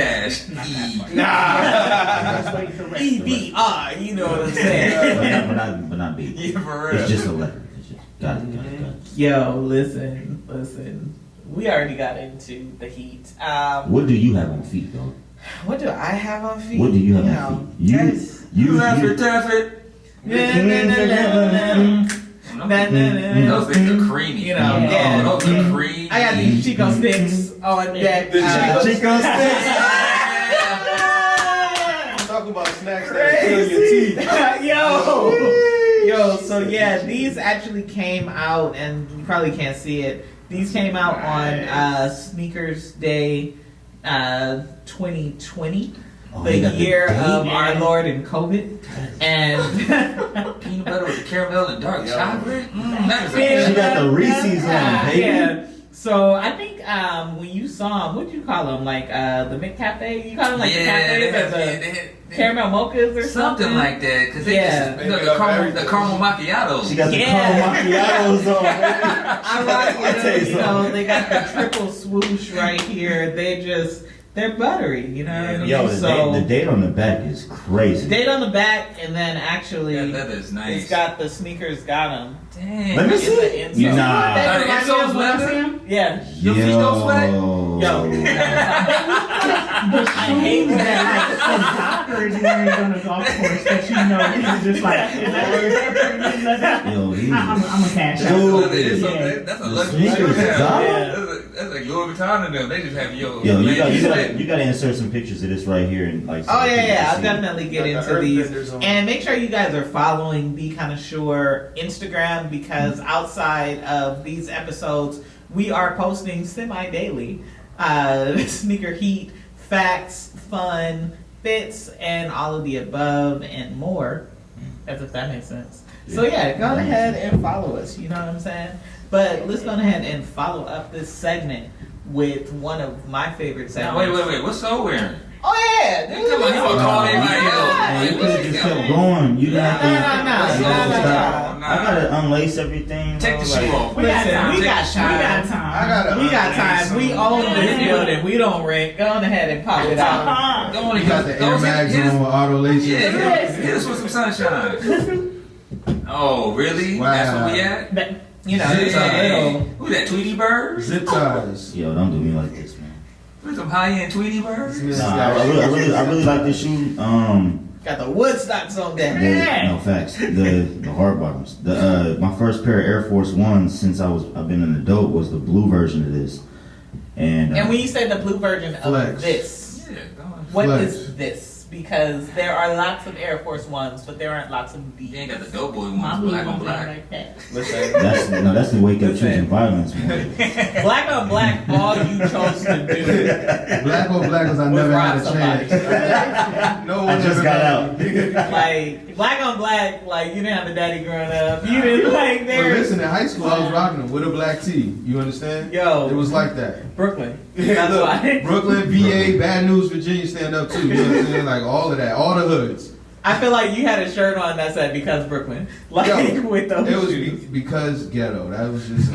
That's way correct.
EBR, you know what I'm saying?
but not big.
Yeah, for real.
It's just a letter. It's just got it.
Yo, listen. We already got into the heat.
What do you have on feet, though?
What do I have on feet?
What do you have on feet? You
Tough it. Those things are creamy.
You know, yeah.
Oh, those are creamy.
I got these Chico sticks on deck.
Chico sticks.
Talk about snacks that kill your teeth.
Yo, so yeah, these actually came out, and you probably can't see it. These came out on Sneakers Day 2020.
they got
year
the
of
date.
our Lord and COVID, and
Peanut butter with the caramel and dark chocolate. That is
She got the Reese's on, baby.
Yeah. So I think when you saw him, what did you call him? Like the McCafe? You call him like the cafes or the caramel mochas or something?
Something like that. Because
Yeah.
you know, the caramel macchiatos.
She got the
Yeah.
caramel macchiatos on, baby.
I rock with them, you know, they got the triple swoosh right here. They're buttery, you know what I mean?
Yo,
So
the date on the back is crazy.
date on the back, and then actually
That is nice.
it's got the sneakers got them.
Dang.
Let me
In
see.
the insole.
Nah.
That
the
reminds me
insole's
of when I
leather?
see him.
Yeah.
Your feet don't sweat?
Yo.
The shoes that like some joggers wearing on a golf course that you know he's just like, is that premium leather?
Yo, these.
I'm a cash
That's
out.
Dude.
that's a
The
luxury.
sneakers is up?
That's like Louis Vuitton and them. They just have
Yo, you got to insert some pictures of this right here and like. so
Oh
that people
yeah,
can
I'll
see.
definitely get
Got the
into these.
Earthbenders on.
And make sure you guys are following the ConnoiShoer Instagram, because outside of these episodes, we are posting semi-daily sneaker heat, facts, fun, fits, and all of the above and more, as if that makes sense. So yeah, go ahead and follow us, you know what I'm saying? But let's go ahead and follow up this segment with one of my favorite
Now,
segments.
wait. What's Soul wearing?
Oh yeah, dude.
Come on, you want to call everybody
Man, you could have just kept
else?
going. You didn't have to.
No.
I gotta unlace everything.
Take the
bro,
shoe
like-
off.
We got time.
We got time.
I
We got time. We own this building. We don't rent. Go on ahead and pop it out.
Don't want
You
to
got the Air Mags on with auto laces.
Yeah, hit us with some sunshine. Oh, really?
Wow.
That's what we at?
That-
You know, it's a
Dang.
little.
Who that, Tweety Bird?
Zip ties.
Yo, don't do me like this, man.
Who's some high-end Tweety Birds?
Nah, I really like this shoe.
Got the Woodstocks on there.
No facts. The hard bottoms. My first pair of Air Force Ones since I've been an adult was the blue version of this. And
And when you say the blue version of
Flex.
this,
Yeah, go on.
what
Flex.
is this? Because there are lots of Air Force Ones, but there aren't lots of
You
these.
ain't got the dope boy
My
ones,
blue
black on
ones ain't
black.
like that.
Listen,
that's the wake up choosing violence, man.
black on black, all you chose to do.
Black on black because I
Was
never
rob
had a
somebody.
chance. No
I
one
just
ever
got
got
out.
Like black on black, like you didn't have a daddy growing up. You didn't like
But
there.
listen, in high school I was rocking them with a black tee. You understand?
Yo.
It was like that.
Brooklyn. That's
Look,
why.
Brooklyn, VA, Bad News, Virginia stand up too. You know what I'm saying? Like all of that, all the hoods.
I feel like you had a shirt on that said "Because Brooklyn," like
Yo,
with those
It was
shoes.
because ghetto. That was just.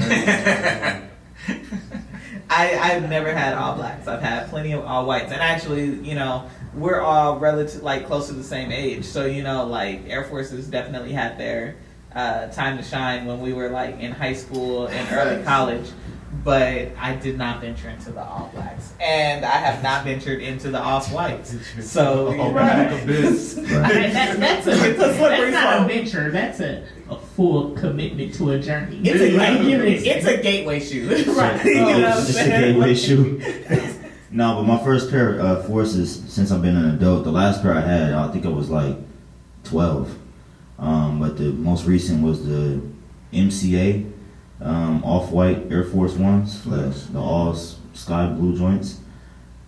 I've never had all blacks. I've had plenty of all whites, and actually, you know, we're all relative, like close to the same age. So you know, like Air Forces definitely had their time to shine when we were like in high school and early college. But I did not venture into the all blacks, and I have not ventured into the off whites. So you
Oh,
know,
back a bit.
It's a slippery
That's not a
slope.
venture. That's a full commitment to a journey.
It's a,
Like, you listen.
it's a gateway shoe.
Right.
You know what I'm
It's a
saying?
gateway shoe. No, but my first pair of Forces since I've been an adult, the last pair I had, I think I was like 12. But the most recent was the MCA off-white Air Force Ones, the all sky blue joints.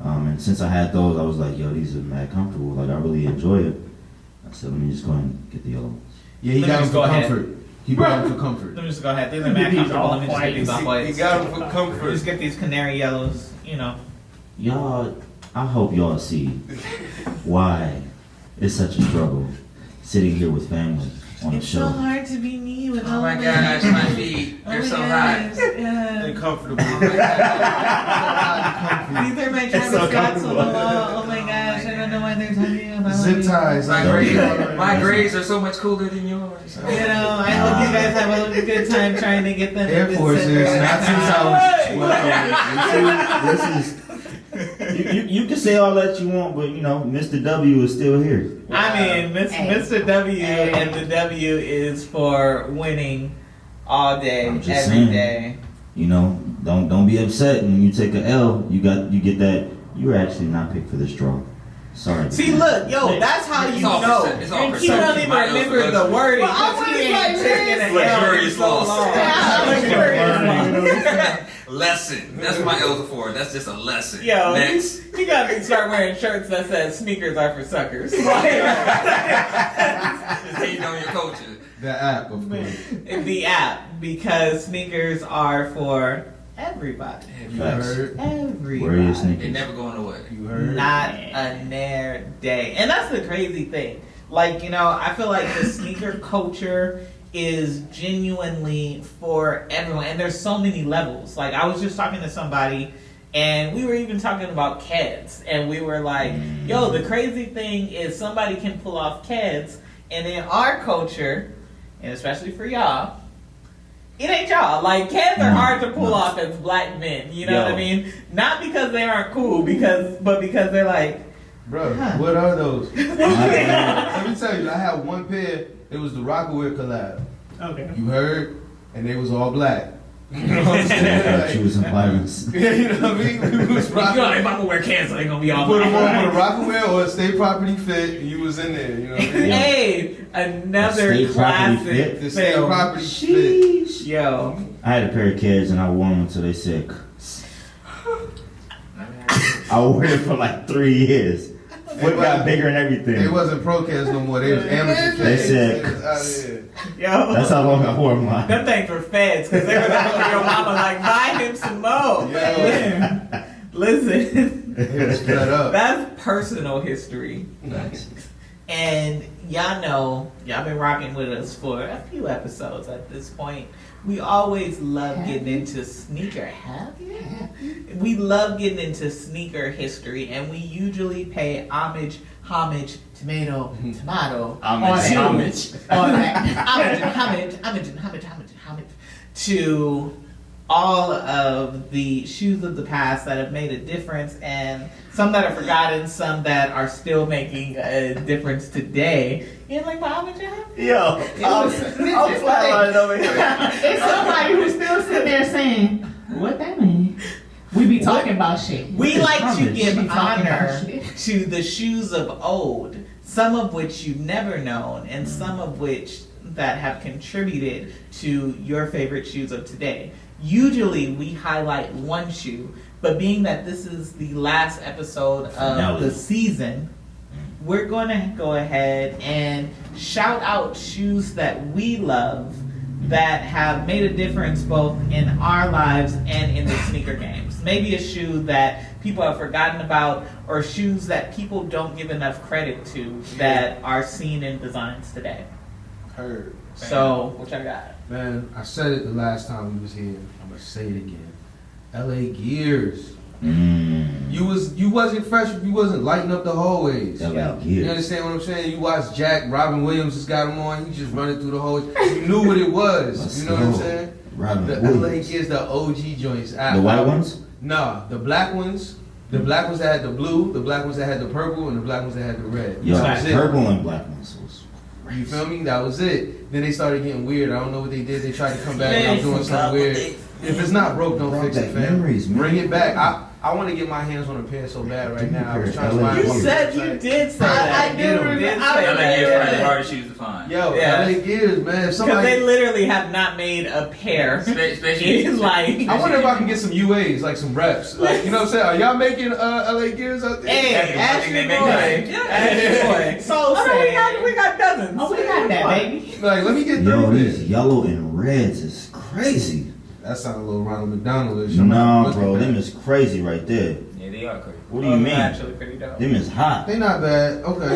And since I had those, I was like, yo, these are mad comfortable. Like, I really enjoy it. I said, let me just go ahead and get the yellow ones.
Yeah, he
Let me
got them
just go
for
ahead.
comfort. He brought them for comfort.
Let me just go ahead. These are mad comfortable. Let me just get these off
He
whites.
got them for comfort.
Just get these canary yellows, you know.
Y'all, I hope y'all see why it's such a struggle sitting here with family on a
It's so
show.
hard to be me with
Oh
all
my
of
gosh,
this.
my feet. They're so hot.
Yeah.
And comfortable.
These are my Travis
so
Scotts on the
comfortable.
wall. Oh my gosh, I don't know why they're talking about
Zip
me.
ties.
My
like-
grades, my grades are so much cooler than yours.
You know, I hope you guys have a good time trying to get them.
Air
in
Forces,
December.
not 2 hours.
This is you can say all that you want, but you know, Mr. W is still here.
I mean, Mr. W and the W is for winning all day,
I'm just
every
saying.
day.
You know, don't be upset when you take a L. You get that. You were actually not picked for this draw. Sorry.
See, look, yo, that's how you
It's all
know.
percent- it's all
And he
perception.
don't even
My L's
remember
are
the
luxury.
wording
Well, I
because he
was
ain't
like,
taking
man,
an L in
luxurious
so
loss.
long.
Yeah.
Lesson. That's what my L's are for. That's just a lesson.
Yo,
Next.
you gotta start wearing shirts that says sneakers are for suckers.
Just hating on your culture.
The app, of course.
The app, because sneakers are for everybody.
You
Facts.
heard?
Where are your
Everybody.
They
sneakers?
never going away.
You heard?
Not a nair day. And that's the crazy thing. Like, you know, I feel like the sneaker culture is genuinely for everyone. And there's so many levels. Like, I was just talking to somebody, and we were even talking about Keds. And we were like, yo, the crazy thing is somebody can pull off Keds. And in our culture, and especially for y'all, it ain't y'all. Like, Keds are hard to pull off as black men. You know what I mean? Not because they aren't cool, but because they're like,
Bro,
Huh.
what are those?
My
Let me tell you, I had one pair. It was the Rockaware collab.
Okay.
You heard? And they was all black. You know what I'm
bad. I thought
saying?
you was some violence.
Yeah, you know what I mean? We was
if
rocking.
I'm gonna wear Keds, they gonna be all
Put them
black.
on with a Rockaware or a State Property fit, and you was in there. You know what I mean?
Hey, another
State property
classic
fit?
The State
film.
Property fit.
Sheesh.
Yo,
I had a pair of kids and I wore them until they sick. I wore it for like 3 years. Foot got bigger and everything.
They wasn't pro kids no more. They was amateur kids.
They said-
They was out of here.
yo.
That's how long I wore mine.
Them things were feds because they were telling your mama like, buy him some more.
Yeah.
Listen,
They was fed up.
that's personal history. And y'all know, y'all been rocking with us for a few episodes at this point. We always love getting into sneaker. Have you? We love getting into sneaker history, and we usually pay homage, tomato,
Homage.
to all of the shoes of the past that have made a difference, and some that are forgotten, some that are still making a difference today. You know, like my homage.
Yo, I'm flatlined over here.
It's somebody who's still sitting there saying, what that mean? We be talking about shit.
We like to
Homage.
give
We talking
honor
about shit.
to the shoes of old, some of which you've never known, and some of which that have contributed to your favorite shoes of today. Usually we highlight one shoe, but being that this is the last episode of the season, we're going to go ahead and shout out shoes that we love that have made a difference both in our lives and in the sneaker games. Maybe a shoe that people have forgotten about, or shoes that people don't give enough credit to that are seen in designs today.
Heard.
So, what y'all got?
Man, I said it the last time we was here. I'm gonna say it again. LA Gears. You wasn't fresh if you wasn't lighting up the hallways.
LA
You
Gears.
understand what I'm saying? You watch Jack, Robin Williams just got him on. He just running through the hallways. You knew what it was.
Let's
You know what I'm
go.
saying?
Robin
The
Williams.
LA Gears, the OG joints.
The white ones?
Nah, the black ones. The black ones that had the blue, the black ones that had the purple, and the black ones that had the red.
Yo,
That was it.
purple and black ones was
You feel me? That was it. Then they started getting weird. I don't know what they did. They tried to come back
Man,
and I'm doing
forgot
something
what
weird.
they-
If it's not broke, don't
Brought
fix it,
back
fam.
memories, man.
Bring it back. I want to get my hands on a pair so bad right now. I was trying to
LA
find
You
one.
said you did say that.
I do
You
remember-
did
I
say
LA
that.
Gears probably the hardest shoes to find.
Yo,
Yeah.
LA Gears, man. If
Because
somebody,
they literally have not made a pair.
Especially
It's like,
I wonder if I can get some UAs, like some reps. Like, you know what I'm saying? Are y'all making LA Gears out there?
hey,
That's the
ask
thing
your
they make
boy.
right.
Yeah, ask your boy. So
saying.
we got dozens.
Oh, we got that, baby.
Like, let me get
Yo,
through
these
this.
yellow and reds is crazy.
That sounded a little Ronald McDonald-ish.
No, bro, them is crazy right there.
Yeah, they are crazy.
What do you mean?
Actually, pretty dope.
Them is hot.
They not bad. Okay.
Them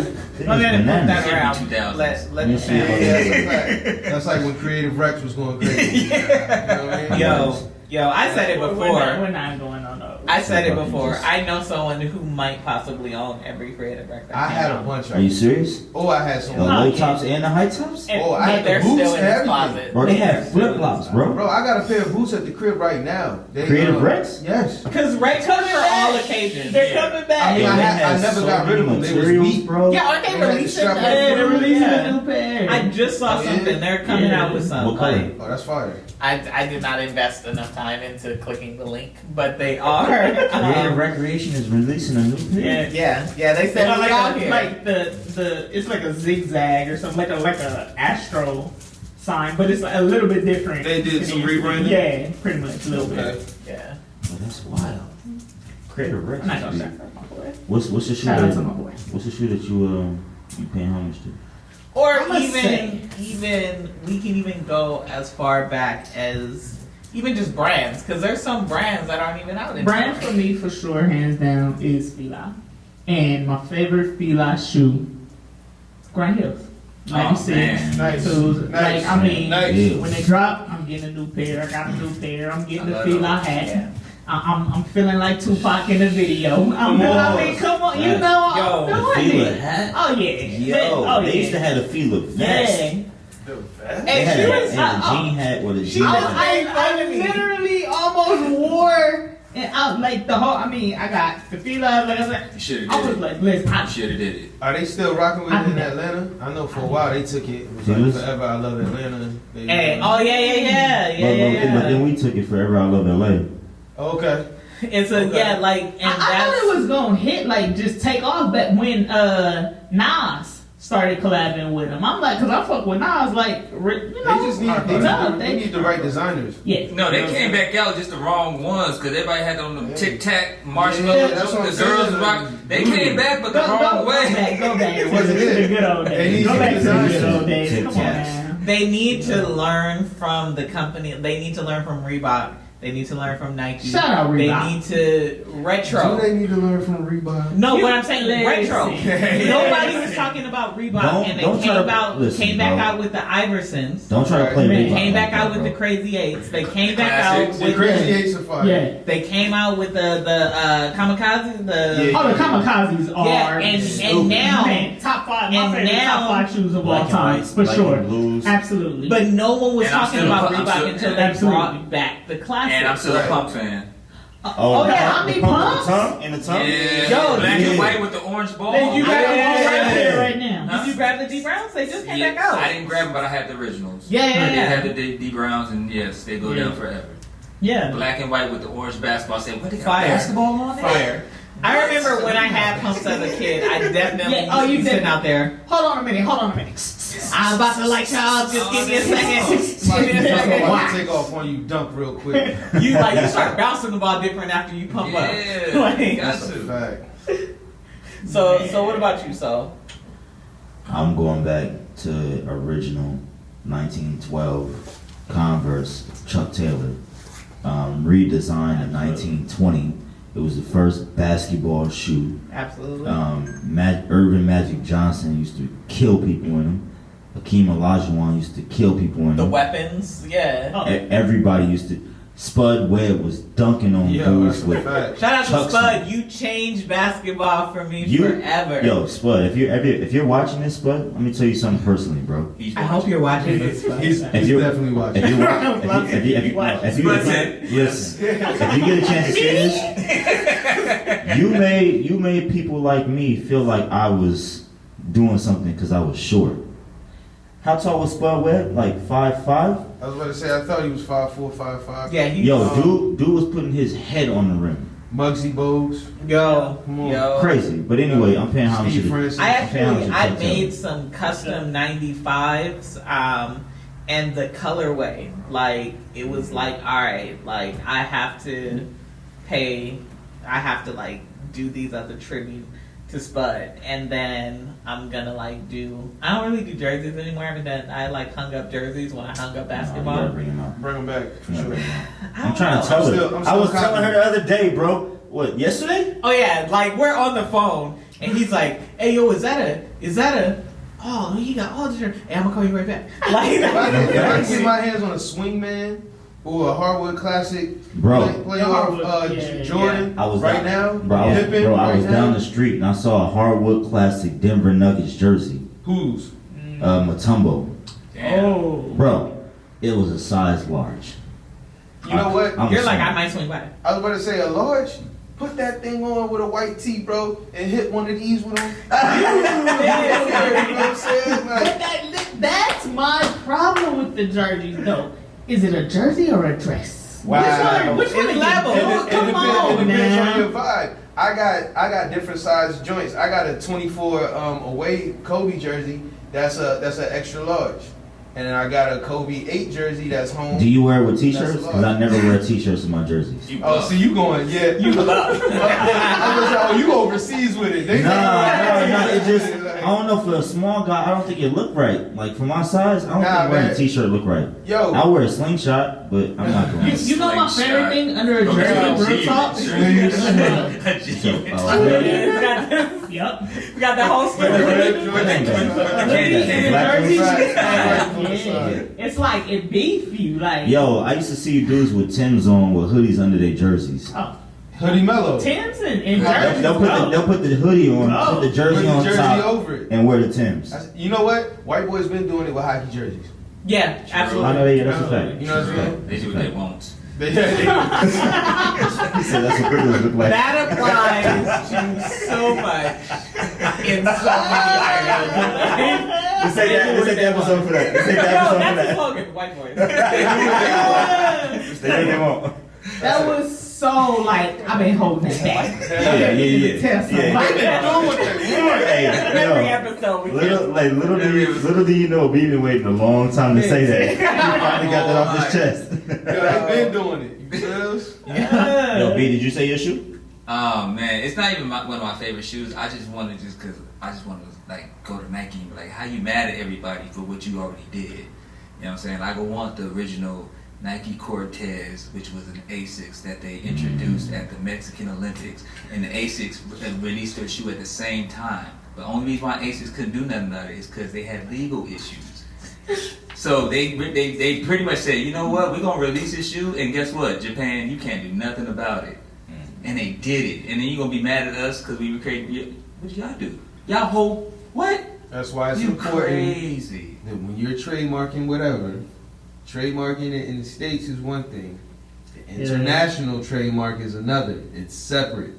Go
is
ahead and put
bananas.
that around.
2000s.
Let
Let
me
me see
see.
it.
Yeah, that's a fact. That's like when Creative Rex was going crazy. You know what I mean?
Yo, I said it
We're
before.
not going on those.
I said it
Fucking
before.
just-
I know someone who might possibly own every creative record.
I had a bunch of
Are you serious?
Oh, I had
The
some.
low tops and the high tops?
And,
Oh, I
but
had the
they're
boots
still in
and
his
everything.
closet.
Bro, they have flip flops, bro.
Bro, I got a pair of boots at the crib right now. They,
Creative Rex?
Yes.
Because Ray comes for all occasions. They're coming
I
back.
mean,
Yo,
I
they
never
had so
got rid of
many
them. They was
materials,
weak.
bro.
Yeah, aren't they
They had to
releasing
strap
that?
it.
They're releasing
Yeah.
a new pair.
I I just saw
Oh, yeah?
something. They're coming
Yeah.
out with some.
What color?
Like,
Oh, that's fire.
I did not invest enough time into clicking the link, but they are.
Creative Recreation is releasing a new pair.
Yeah. They said
Like,
we out here.
like the it's like a zigzag or something, like a astro sign, but it's a little bit different.
They did some rebranding?
Yeah, pretty much a little
Okay.
bit.
Yeah.
Oh, that's wild. Creative
I'm not gonna
Recreation.
shout out my boy.
What's the shoe
Shout out to my
that
boy.
what's the shoe that you paying homage to?
Or
I'ma
even we can even go as far back as even just brands, because there's some brands that aren't even out anymore.
Brand for me, for sure, hands down, is Fila. And my favorite Fila shoe, Grand Hills. 96.
man.
Nice.
So,
Nice.
like, I mean,
Nice.
Yeah.
when they drop, I'm getting a new pair. I got a new pair. I'm getting
I
the
love
Fila
those.
hat.
Yeah.
I'm feeling like Tupac in the video. I mean, come on, you
Right.
know,
Yo,
I'm doing
Fila
it.
hat?
Oh yeah.
Yo,
oh,
they
yeah.
used to have a Fila vest.
Yeah.
The
They
Hey,
had
she
a,
was-
and a jean hat with a
she
jean
was-
hat.
I literally almost wore and out like the whole. I mean, I got the Fila. Like I said,
You should
I
have
was
did it.
like, listen,
You should have did it.
Are they still rocking with
I
it in
know.
Atlanta? I know for a while they took it. It was
Who's?
like Forever I Love Atlanta. They-
Hey, oh yeah.
But then we took it Forever I Love LA.
Okay.
It's a
Okay.
yeah, like, and
I thought
that's
it was gonna hit, like just take off. But when Nas started collabing with him, I'm like, cause I fuck with Nas, like, you
They
know,
just need,
tough.
they need the right designers.
Yeah.
No, they
You know
came
what I'm
back out just the wrong ones because everybody had on them
Yeah.
Tic Tac marshmallow.
Yeah, that's what I'm
the girls
saying.
rock. They came back, but the
Go
wrong way.
back, go back.
It
to
wasn't
the
it.
good old
They
days.
need
Go
some
back to the
design.
good old days.
Tic
Come on,
Tacs.
man.
they need to learn from the company. They need to learn from Reebok. They need to learn from Nike.
Shout out
They
Reebok.
need to retro.
Do they need to learn from Reebok?
No,
You-
but I'm saying retro.
listen.
Nobody was talking about Reebok, and they
Don't try
came
to-
out,
listen,
came back
bro.
out with the Iversons.
Don't try to play
Man,
They
Reebok
came back
like
out
that,
with
bro.
the Crazy Eights. They came back
Classics.
out
The
with
Crazy Eights are fire.
Yeah.
They came out with the Kamikaze. The
Yeah.
Oh, the Kamikazes are
Yeah, and now,
man, top five. My
and
favorite
now-
top five shoes of
Black
all
and
time,
whites,
for
black
sure.
and blues.
Absolutely.
but no one was
And I'm
talking
still-
about
I'm
Reebok
still-
until they
absolutely.
brought back the classics.
And I'm still a pump fan.
Oh, yeah, how many pumps?
The tongue and the tongue.
Yeah,
Yo,
black
yeah.
and white with the orange ball.
Did you grab them all right
Yeah.
here right now?
Huh?
Did you grab the D Browns? They just came
Yeah,
back out.
I didn't grab them, but I had the originals.
Yeah,
I did
yeah,
have
yeah.
the D Browns, and yes, they go
Yeah.
down forever.
Yeah.
Black and white with the orange basketball. I said, what, they got
Fire.
basketball on there?
Fire. I remember when I had pumps as a kid. I definitely
Yeah, oh, you
used to be sitting
did.
out there.
Hold on a minute.
I'm about to light y'all up. Just give me a second.
Mike,
Give me a
I'm
second.
about to take off on you, dunk real quick.
You start bouncing the ball different after you pump up.
Yeah,
Like,
got
That's a
to.
fact.
so what about you, so?
I'm going back to original 1912 Converse Chuck Taylor, redesigned in 1920. It was the first basketball shoe.
Absolutely.
Irvin Magic Johnson used to kill people in them. Hakeem Olajuwon used to kill people in
The
them.
weapons, yeah.
Everybody used to. Spud Webb was dunking on
Yo,
dudes
that's a
with.
fact.
Shout out to
Chuck's-
Spud. You changed basketball for me forever.
Yo, Spud, if you're watching this, Spud, let me tell you something personally, bro.
He's
I hope you're watching this.
He's
If you're-
definitely watching.
If you get a chance to see this, you made people like me feel like I was doing something because I was short. How tall was Spud Webb? Like 5'5"?
I was about to say, I thought he was 5'4", 5'5".
Yeah, he
Yo, dude was putting his head on the rim.
Muggsy Bogues.
Yo,
Come on.
yo.
Crazy. But anyway, I'm paying homage to
Steve
the,
Francis.
I made some custom 95s, and the colorway, like, it was like, alright, like, I have to like, do these as a tribute to Spud, and then I'm gonna like I don't really do jerseys anymore, but then I like hung up jerseys when I hung up basketball.
Bring him back, for sure.
I'm trying to tell her.
I'm
I was
still
telling her
confident.
the other day, bro. What, yesterday?
Oh yeah, like we're on the phone, and he's like, "Hey yo, is that a? Oh, he got all the jerseys. Hey, I'm gonna call you right back." Like,
If I can get my hands on a Swingman or a Hardwood Classic,
Bro.
play
The
off
Hardwood, yeah,
Jordan
I was
right
down,
now.
Bro, I was,
Pippen
bro, I
right
was
now.
down the street and I saw a Hardwood Classic Denver Nuggets jersey.
Who's?
Matumbo.
Oh.
Bro, it was a size large.
You know what?
I'm
you're like,
sorry.
I might swing by.
I was about to say a large. Put that thing on with a white tee, bro, and hit one of these with them. You know what I'm saying?
But
Like,
that with the jerseys though. Is it a jersey or a dress?
Wow.
Which one?
It's level.
It
Come
depends
on now.
on your vibe. I got different size joints. I got a 24 away Kobe jersey. That's an extra large. And then I got a Kobe 8 jersey that's home.
Do you wear it with t-shirts?
That's a lot.
Because I never wear t-shirts with my jerseys.
Oh, so you going, yeah. You
love.
I was like, oh, you overseas with it.
Nah, it just, I don't know, for a small guy, I don't think it look right. Like, for my size, I don't think wearing a t-shirt look right.
Yo.
I wear a slingshot, but I'm not going to.
You know my favorite thing under a jersey, real talk? Yep.
We got the whole story.
It's like it beef you like.
Yo, I used to see dudes with Timbs on with hoodies under their jerseys.
Oh,
Hoodie mellow.
Timbs and jerseys.
They'll put the hoodie on, put the jersey on top,
over it.
and wear the Timbs.
You know what? White boys been doing it with hockey jerseys.
Yeah, absolutely.
I know that's a fact.
You know what I'm saying?
They do what they want.
They
He said that's what privilege look like.
That applies to so much in so many areas.
Let's take the episode for that. Let's take the
No,
episode for
that's the
that.
slogan, white boys.
They really won't.
That was so like I've been holding it back.
Yeah.
Tell somebody.
Hey,
Every
yo.
episode we
Little do you know, we've been waiting a long time to say that. He finally got that off his chest.
Yo, they been doing it. You feels?
Yo, B, did you say your shoe?
Oh man, it's not even one of my favorite shoes. I just wanted to like go to Nike and be like, how you mad at everybody for what you already did? You know what I'm saying? Like I want the original Nike Cortez, which was an Asics that they introduced at the Mexican Olympics, and the Asics released their shoe at the same time. The only reason why Asics couldn't do nothing about it is because they had legal issues. So they pretty much said, you know what, we're gonna release this shoe, and guess what, Japan, you can't do nothing about it. And they did it, and then you're gonna be mad at us because we were creating. What did y'all do? Y'all whole what?
That's why it's
You
important
crazy.
that when you're trademarking whatever, trademarking it in the States is one thing. The international trademark is another. It's separate.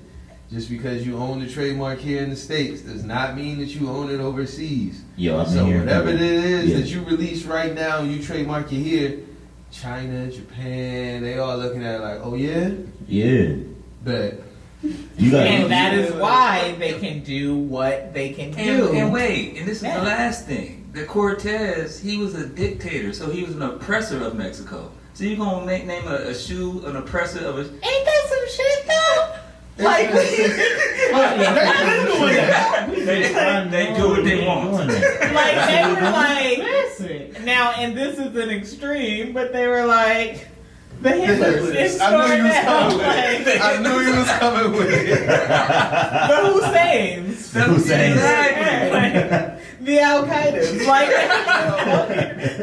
Just because you own the trademark here in the States does not mean that you own it overseas.
Yo, I've been
So
hearing
whatever it is
Yeah.
that you release right now and you trademark it here, China, Japan, they all looking at it like, oh yeah?
Yeah.
Bet.
You got
And that is why they can do what they can do.
And wait, and this is
Yeah.
the last thing. The Cortez, he was a dictator, so he was an oppressor of Mexico. So you gonna name a shoe an oppressor of a?
Ain't that some shit though? Like,
They do what they want.
like they were like, now, and this is an extreme, but they were like, the Hitlers in
I knew
store
you was
now.
coming with
Like,
it. I knew you was coming with it.
the Husseins.
The Husseins.
Exactly. The Al Qaedas. Like,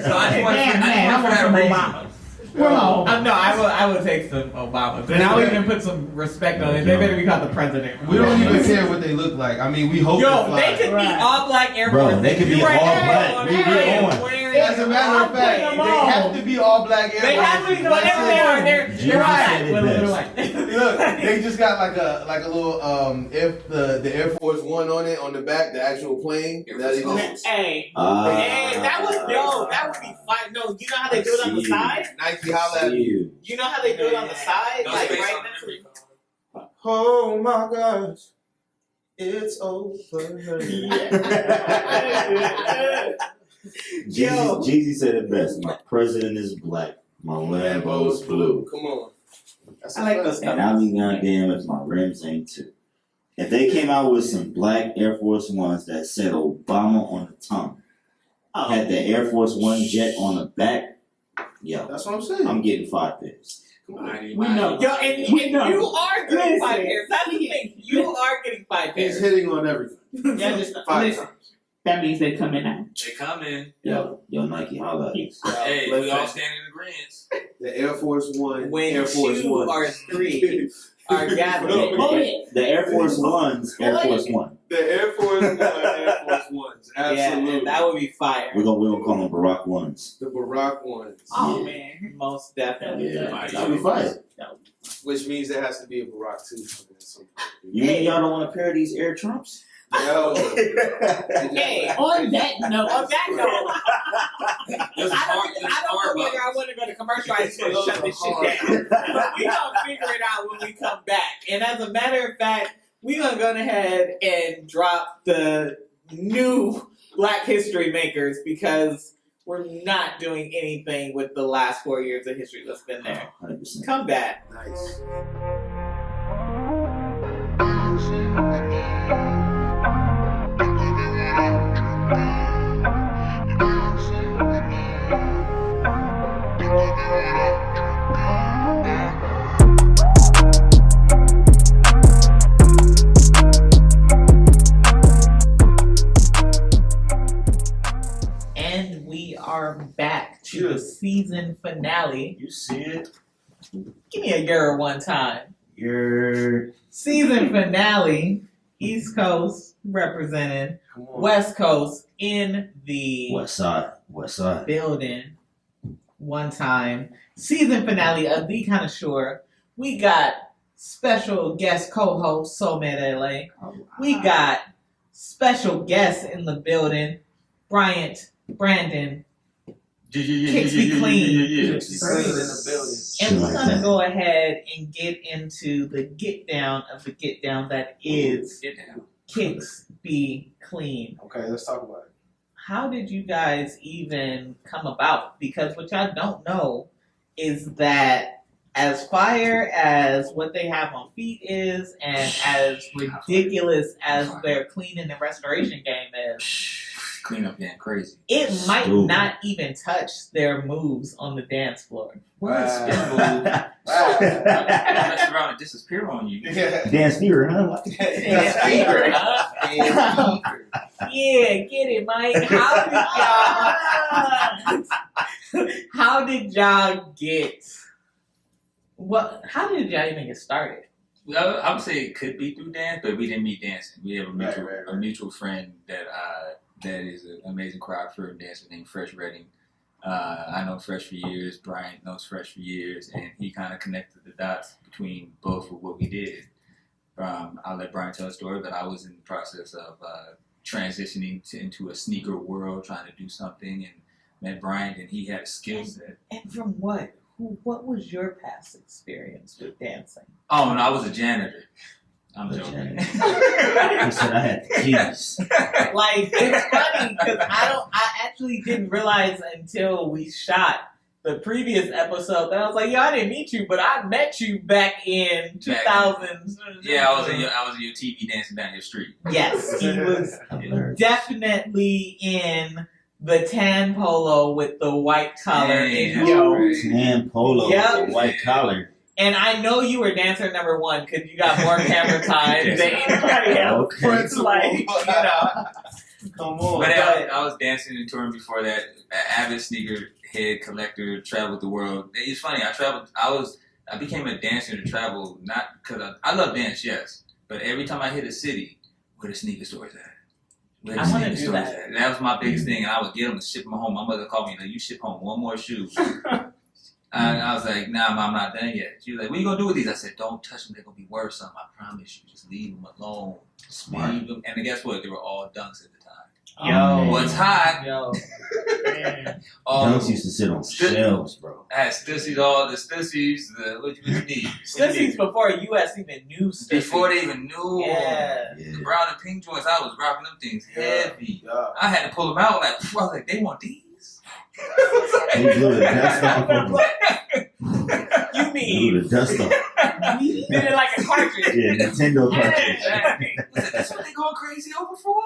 So I just want
I want
that
some
reason.
Obama. Well,
no, I would take some Obama, and I would even put some respect on it. They better be called the president.
We don't even care what they look like. I mean, we hope
Yo,
they fly.
they could be all black Air
Bro,
Force.
they could be
You're right.
all
Hey,
black.
hey,
We on.
wearing-
As a matter of fact,
them
they
all.
have to be all black Air
They have to be
Forces.
whatever they are. They're
Jesus
right.
said it
With a little
best.
white.
Look, they just got like a little the Air Force One on it on the back, the actual plane. That is
hey,
Hey, that was dope. That would be fine. No, you know how they do it on the side?
Nike holla at me.
you.
You know how they do it on the side?
No
Like
space
right
on
next to
it.
Oh my gosh, it's over.
Jeezy said it best. My president is black. My Lambo's blue.
Come on. That's
I like
a
those
fact.
And I'll be goddamn if my rims ain't too. If they came out with some black Air Force Ones that said Obama on the tongue, had the Air Force One jet on the back, yo,
That's what I'm saying.
I'm getting 5 pairs.
we know.
Yo, and you are getting 5 pairs. That's the thing. You are getting 5
He's
pairs.
hitting on everything.
Yeah, just
5
listen.
times.
That means they coming out.
They coming.
Yo, Nike, holla at us.
Hey, we all stand in agreement.
The Air Force One.
When
Air Force
2
One.
or 3 are gathering.
Oh, yeah.
The Air Force Ones, Air Force One.
The Air Force One, Air Force Ones.
Yeah,
Absolutely.
and that would be fire.
We're gonna call them Barack Ones.
The Barack Ones.
Oh
Yeah.
man.
Most definitely.
Yeah, that'll be fire.
Which means there has to be a Barack too.
You mean y'all don't want a pair of these Air Trumps?
Yo.
Hey,
On that note,
on that note,
There's a
I
mark.
don't everybody's gonna shut this shit down. But we gonna figure it out when we come back. And as a matter of fact, we gonna go ahead and drop the new Black History Makers because we're not doing anything with the last 4 years of history that's been there.
100%.
Come back.
Nice.
And we are back to the season finale.
You see it?
Give me a year one time.
You're
Season finale. East Coast represented.
Come on.
West Coast in the
West Side.
building one time. Season finale of The ConnoiShoer. We got special guest co-host Soulmate LA. We got special guests in the building. Bryant, Brandon, Kicks Be Clean.
Clean in the building.
And we're gonna go ahead and get into the get down of the get down that is
Get down.
Kicks Be Clean.
Okay, let's talk about it.
How did you guys even come about? Because what y'all don't know is that as fire as what they have on feet is, and as ridiculous as their cleaning and restoration game is,
Cleanup getting crazy.
it might
Stupid.
not even touch their moves on the dance floor.
What? Spin move.
Wow.
Mess around and disappear on you.
Dance fever, huh?
Dance fever, huh? Yeah, get it, Mike. How did y'all get? How did y'all even get started?
Well, I would say it could be through dance, but we didn't meet dancing. We have
Right.
a mutual friend that is an amazing choreographer and dancer named Fresh Redding. I know Fresh for years. Bryant knows Fresh for years, and he kind of connected the dots between both of what we did. I'll let Bryant tell a story, but I was in the process of transitioning into a sneaker world, trying to do something, and met Bryant, and he had a skill set.
And from what? What was your past experience with dancing?
Oh, and I was a janitor. I'm joking.
He said I had the keys.
Like, it's funny because I actually didn't realize until we shot the previous episode that I was like, yo, I didn't meet you, but I met you back in 2000s.
Yeah, I was in your TV dancing down your street.
Yes, he was
Hilarious.
definitely in the tan polo with the white collar.
Yeah,
and yo,
right.
Tan polo,
Yep.
with a white collar.
and I know you were dancer number one because you got more camera time than anybody else.
Okay.
It's like, you know.
Come on.
But I was dancing and touring before that. An avid sneaker head collector, traveled the world. It's funny. I became a dancer to travel, not because I love dance, yes, but every time I hit a city, where the sneaker stores at? Where the
I wanna
sneaker
do
stores
that.
at? And that was my biggest thing, and I would get them and ship them home. My mother called me like, "You ship home one more shoe." And I was like, "Nah, Mom, I'm not done yet." She was like, "What you gonna do with these?" I said, "Don't touch them. They're gonna be worth something. I promise you. Just leave them alone.
Smart.
Leave them." And guess what? They were all dunks at the time.
Yo.
What's hot?
Yo. Man.
Dunks used to sit on shelves, bro.
I had Stussies, all the Stussies, what you need.
Stussies before US even knew Stussies.
Before they even knew.
Yeah.
Yeah.
The brown and pink joints, I was rocking them things heavy.
Yeah.
I had to pull them out like, I was like, they want these?
They blew the dust off of them.
You
Blew
mean
the dust off.
did it like a cartridge?
Yeah, Nintendo cartridge.
Exactly. That's what they going crazy over for?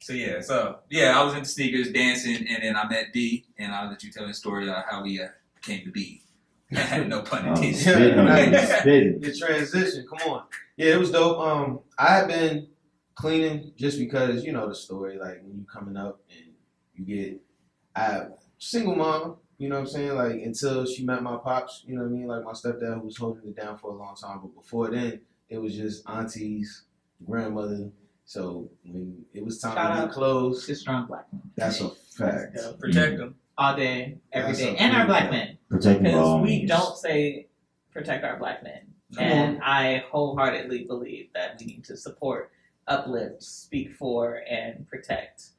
So I was into sneakers, dancing, and then I met D, and I'll let you tell the story of how we came to be. No pun
Oh,
intended.
spitting on you, spitting.
The transition, come on. Yeah, it was dope. I had been cleaning just because, you know the story, like when you coming up and you get single mom, you know what I'm saying? Like until she met my pops, you know what I mean? Like my stepdad who was holding it down for a long time. But before then, it was just aunties, grandmother. So when it was time
Shout
to
out
get clothes,
to strong black men.
that's a fact.
Protect them.
All day, every
That's
day.
a
And our
big
black
one.
men.
Protecting
Because
all
we
means.
don't say protect our black men.
Come
And I wholeheartedly believe that we need to support, uplift, speak for, and protect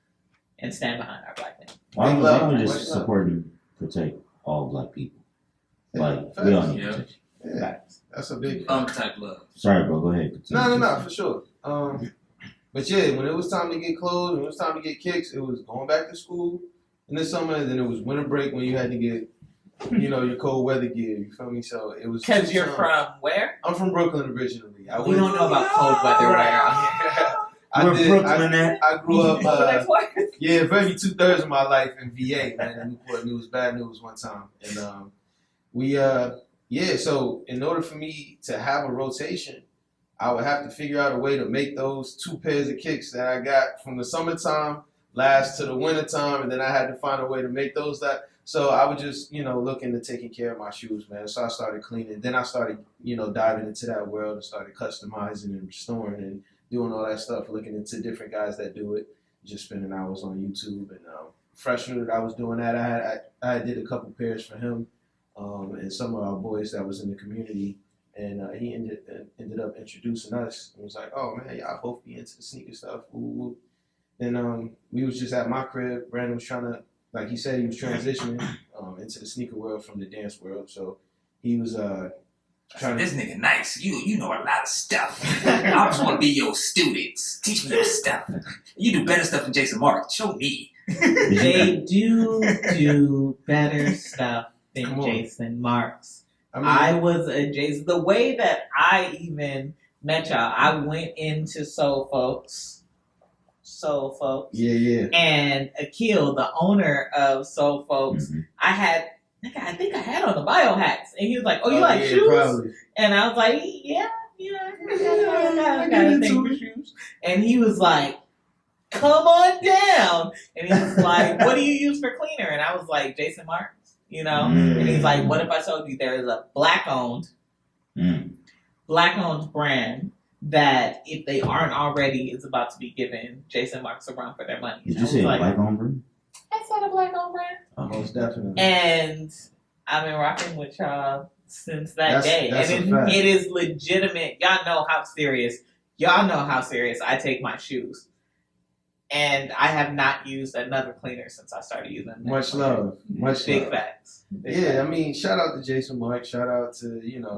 and stand behind our black men.
Why don't we
Much
just
love.
support and protect all black people? Like we all need
Yeah.
attention.
Yeah, that's a big.
Type love.
Sorry, bro. Go ahead.
No, for sure. But yeah, when it was time to get clothes, when it was time to get kicks, it was going back to school in the summer, and then it was winter break when you had to get, your cold weather gear. You feel me? So it was.
Because you're from where?
I'm from Brooklyn originally.
We don't know about cold weather where
I grew up. Maybe 2/3 of my life in VA, man. And Newport News, bad news one time, and So in order for me to have a rotation, I would have to figure out a way to make those 2 pairs of kicks that I got from the summertime last to the wintertime, and then I had to find a way to make those that. So I would just, look into taking care of my shoes, man. So I started cleaning. Then I started, diving into that world and started customizing and restoring and doing all that stuff, looking into different guys that do it, just spending hours on YouTube. And freshman that I was doing that, I did a couple pairs for him and some of our boys that was in the community. And he ended up introducing us. And was like, oh, man, y'all both be into the sneaker stuff. Ooh. And we was just at my crib. Brandon was trying to, like he said, he was transitioning into the sneaker world from the dance world. So he was trying
This nigga nice. You know a lot of stuff. I just want to be your students. Teach me your stuff. You do better stuff than Jason Mark. Show me.
They do better stuff than Jason Marks. I was a Jason. The way that I even met y'all, I went into Soul Folks.
Yeah.
And Akil, the owner of Soul Folks, I think I had on the biohacks. And he was like, oh, you like shoes?
Probably.
And I was like, yeah, I got a thing for shoes. And he was like, come on down. And he was like, what do you use for cleaner? And I was like, Jason Marks, And he's like, what if I told you there is a black-owned brand that if they aren't already is about to be given Jason Marks a run for their money.
Did you say a black-owned brand?
I said a black-owned brand.
Most definitely.
And I've been rocking with y'all since that day.
That's
and it is legitimate. Y'all know how serious I take my shoes. And I have not used another cleaner since I started using them.
Much love.
Big facts.
I mean, shout out to Jason Mark. Shout out to,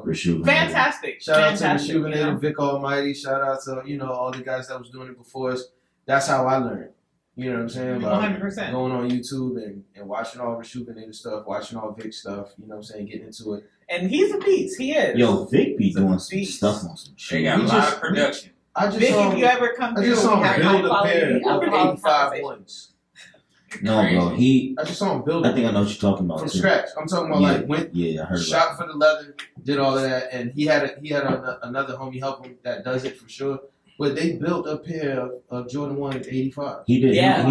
Rashuv.
Fantastic.
Shout out to Rashuv, Vic Almighty. Shout out to, all the guys that was doing it before us. That's how I learned. You know what I'm saying?
100%.
Going on YouTube and watching all Rashuv stuff, watching all Vic stuff, getting into it.
And he's a beast. He is.
Yo, Vic be doing some stuff on some shit.
They got a lot of production.
Vic, if you ever come through,
I just saw him build a pair of
alcohol
85 ones.
No, bro.
I just saw him build
I think I know what you're talking about.
from
too.
scratch. I'm talking about
I heard
shot for the leather, did all of that, and he had another homie help him that does it for sure. But they built a pair of Jordan 1 85.
He did.
Yeah.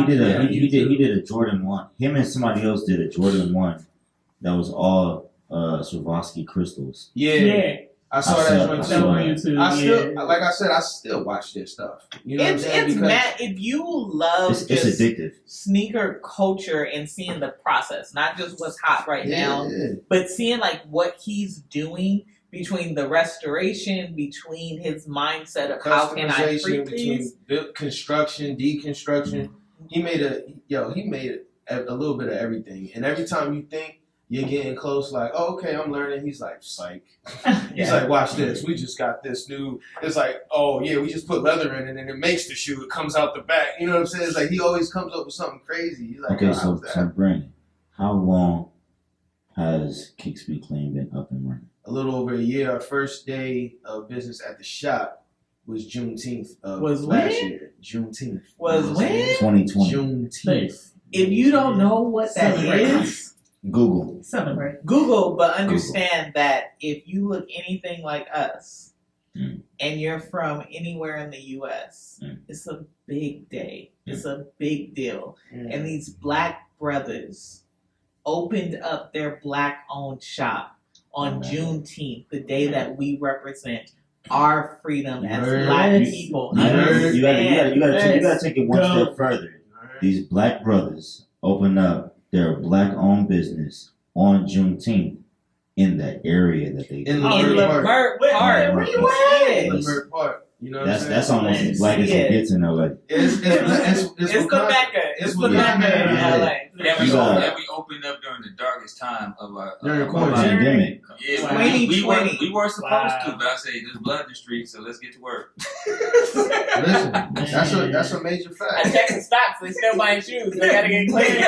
He did a Jordan 1. Him and somebody else did a Jordan 1 that was all Swarovski crystals.
Yeah. I saw that joint too.
I
I still watch this stuff. You know what I'm saying?
It's mad. If you love
it's addictive.
Sneaker culture and seeing the process, not just what's hot right now, but seeing like what he's doing between the restoration, between his mindset of how can I treat these,
construction, deconstruction. He made a little bit of everything, and every time you think you're getting close, like, oh, okay, I'm learning. He's like, psych. He's like, watch this. We just got this new. It's like, oh, yeah, we just put leather in it and it makes the shoe. It comes out the back. You know what I'm saying? It's like he always comes up with something crazy. He's like,
okay, so Brandon, how long has Kicks Be Clean been up and running?
A little over a year. Our first day of business at the shop was Juneteenth of last year. Juneteenth.
Was when?
2020.
Juneteenth.
If you don't know what that is,
Google.
Google, but understand that if you look anything like us and you're from anywhere in the U.S., it's a big day. It's a big deal. And these black brothers opened up their black-owned shop on Juneteenth, the day that we represent our freedom as black people.
You gotta take it one step further. These black brothers opened up their black-owned business on Juneteenth in the area that they
in Leimert Park.
Where you at?
Leimert Park. You know what I'm saying?
That's almost as black as it gets in LA.
It's
the Mecca. It's the Mecca in LA.
And we opened up during the darkest time of our
During
quarantine.
Pandemic.
Yeah,
Wow.
we weren't supposed to, but I say there's blood in the street, so let's get to work.
Listen, that's a major
I
fact.
checked the stocks. They still buying shoes. They gotta get clean.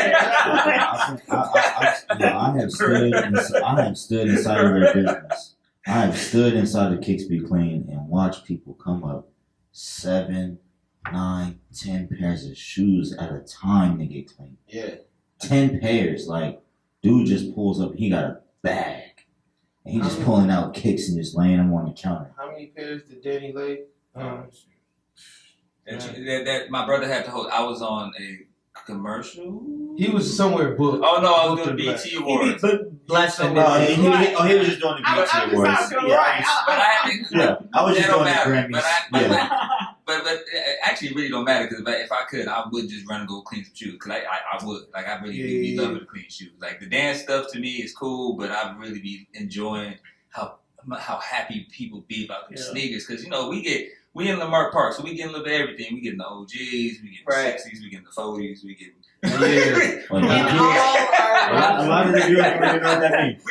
I have stood inside of their business. I have stood inside of Kicks Be Clean and watched people come up 7, 9, 10 pairs of shoes at a time to get clean.
Yeah.
10 pairs. Like, dude just pulls up, he got a bag. And he just pulling out kicks and just laying them on the counter.
How many pairs did Danny lay?
That my brother had to hold. I was on a commercial.
He was somewhere booked.
Oh no, I was
Booked
doing
to
BT
black.
Awards.
Bless him.
He was just doing the
I'm
BT
just
Awards.
asking,
Yeah,
right.
But I had to,
I was just
that don't
doing the
matter.
Grammys.
But
Yeah.
but it actually it really don't matter because if I could, I would just run and go clean some shoes because I would like I really be loving to clean shoes. Like the dance stuff to me is cool, but I really be enjoying how happy people be about the sneakers because we in Leimert Park, so we getting a little bit of everything. We getting the OGs, we getting the 60s, we getting the 40s, we getting
A lot of the girls don't even know what that means.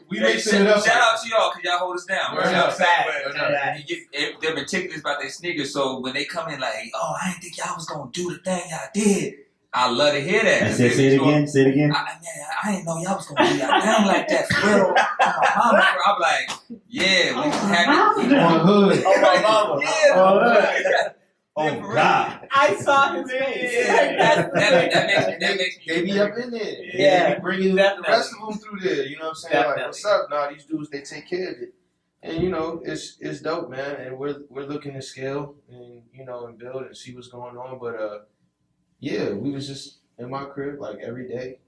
We mixing it up.
Shout out to y'all because y'all hold us down.
Right.
You know what I'm saying?
Right.
But they're meticulous about their sneakers, so when they come in like, oh, I didn't think y'all was gonna do the thing y'all did. I love to hear that.
Say it again. Say it again.
I didn't know y'all was gonna do y'all down like that for real. I'm like, yeah, we just happy.
On the hood.
Oh my mama.
Oh God.
I saw his face. Like, that's the thing.
That makes me.
They be up in there.
Yeah,
They be bringing the
definitely.
rest of them through there. You know what I'm saying?
Definitely.
Like, what's up? Nah, these dudes, they take care of it. And, it's dope, man. And we're looking to scale and, and build and see what's going on. But, yeah, we was just in my crib, like, every day.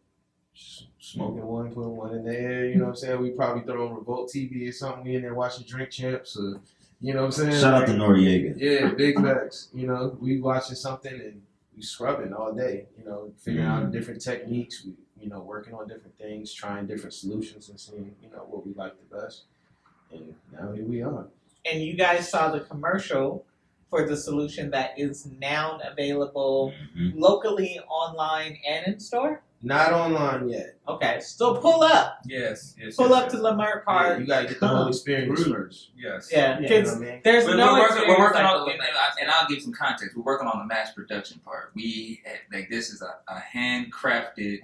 Just smoking one, putting one in the air. You know what I'm saying? We probably throw on Revolt TV or something. We in there watching Drink Champs or, you know what I'm saying?
Shout out to Noriega.
Yeah, big facts. We watching something and we scrubbing all day. Figuring out different techniques. We, working on different things, trying different solutions and seeing, what we like the best. And now here we are.
And you guys saw the commercial for the solution that is now available locally, online, and in store?
Not online yet.
Okay, so pull up.
Yes.
Pull up to Leimert
Yeah,
Park.
you gotta get the whole experience first.
Yes.
Yeah,
You know
because
what I mean?
there's
We're
no
working
experience like
on,
the
and I'll give some context. We're working on the mass production part. This is a handcrafted,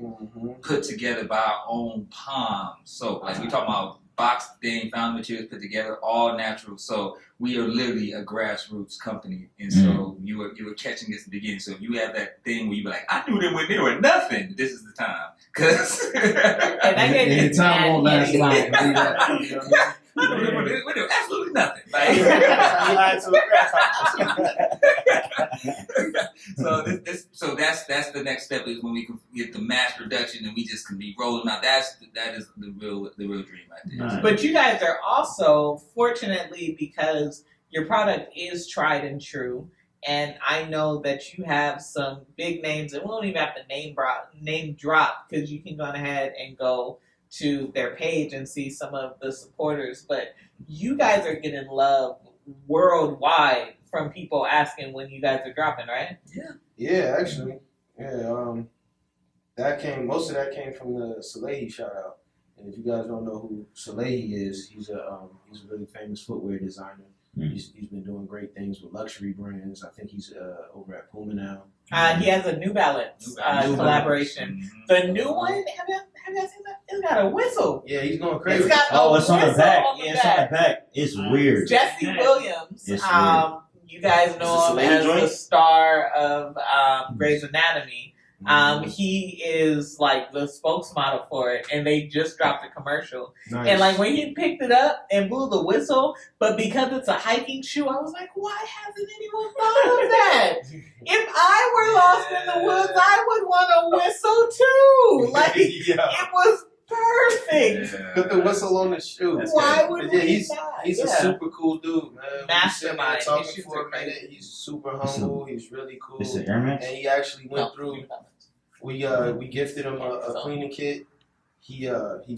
put together by our own palms. So, like we talking about boxed thing, found materials put together, all natural. So we are literally a grassroots company, and so you were catching us at the beginning. So if you have that thing where you be like, I knew them when they were nothing. This is the time, because
And the time won't last long. You know what I mean?
we do absolutely nothing. Like, so that's the next step is when we can get the mass production and we just can be rolling out. That is the real dream right there.
Nice.
But you guys are also, fortunately, because your product is tried and true, and I know that you have some big names, and we don't even have to name drop because you can go ahead and go to their page and see some of the supporters. But you guys are getting love worldwide from people asking when you guys are dropping, right?
Yeah, actually. Yeah, most of that came from the Salehi shout out. And if you guys don't know who Salehi is, he's a really famous footwear designer. He's been doing great things with luxury brands. I think he's over at Puma now.
He has a New Balance collaboration. The new one, have you seen that? It's got a whistle.
Yeah, he's going crazy.
It's got
It's on the
whistle
back.
on the
It's on the back. It's weird.
Jesse Williams,
It's weird.
you guys know him
Is this a
as
joint?
the star of Grey's Anatomy. He is like the spokesmodel for it, and they just dropped a commercial.
Nice.
And like when he picked it up and blew the whistle, but because it's a hiking shoe, I was like, why hasn't anyone thought of that? If I were lost in the woods, I would want a whistle too. Like it was perfect.
Put the whistle on the shoe.
Why would
Yeah,
we
he's
not?
a super cool dude, man.
Mastermind.
We've been
His
talking
shoes
for
are
a minute.
crazy.
He's super humble. He's really cool.
It's an Air Max?
And he actually went through. We gifted him a cleaning kit. He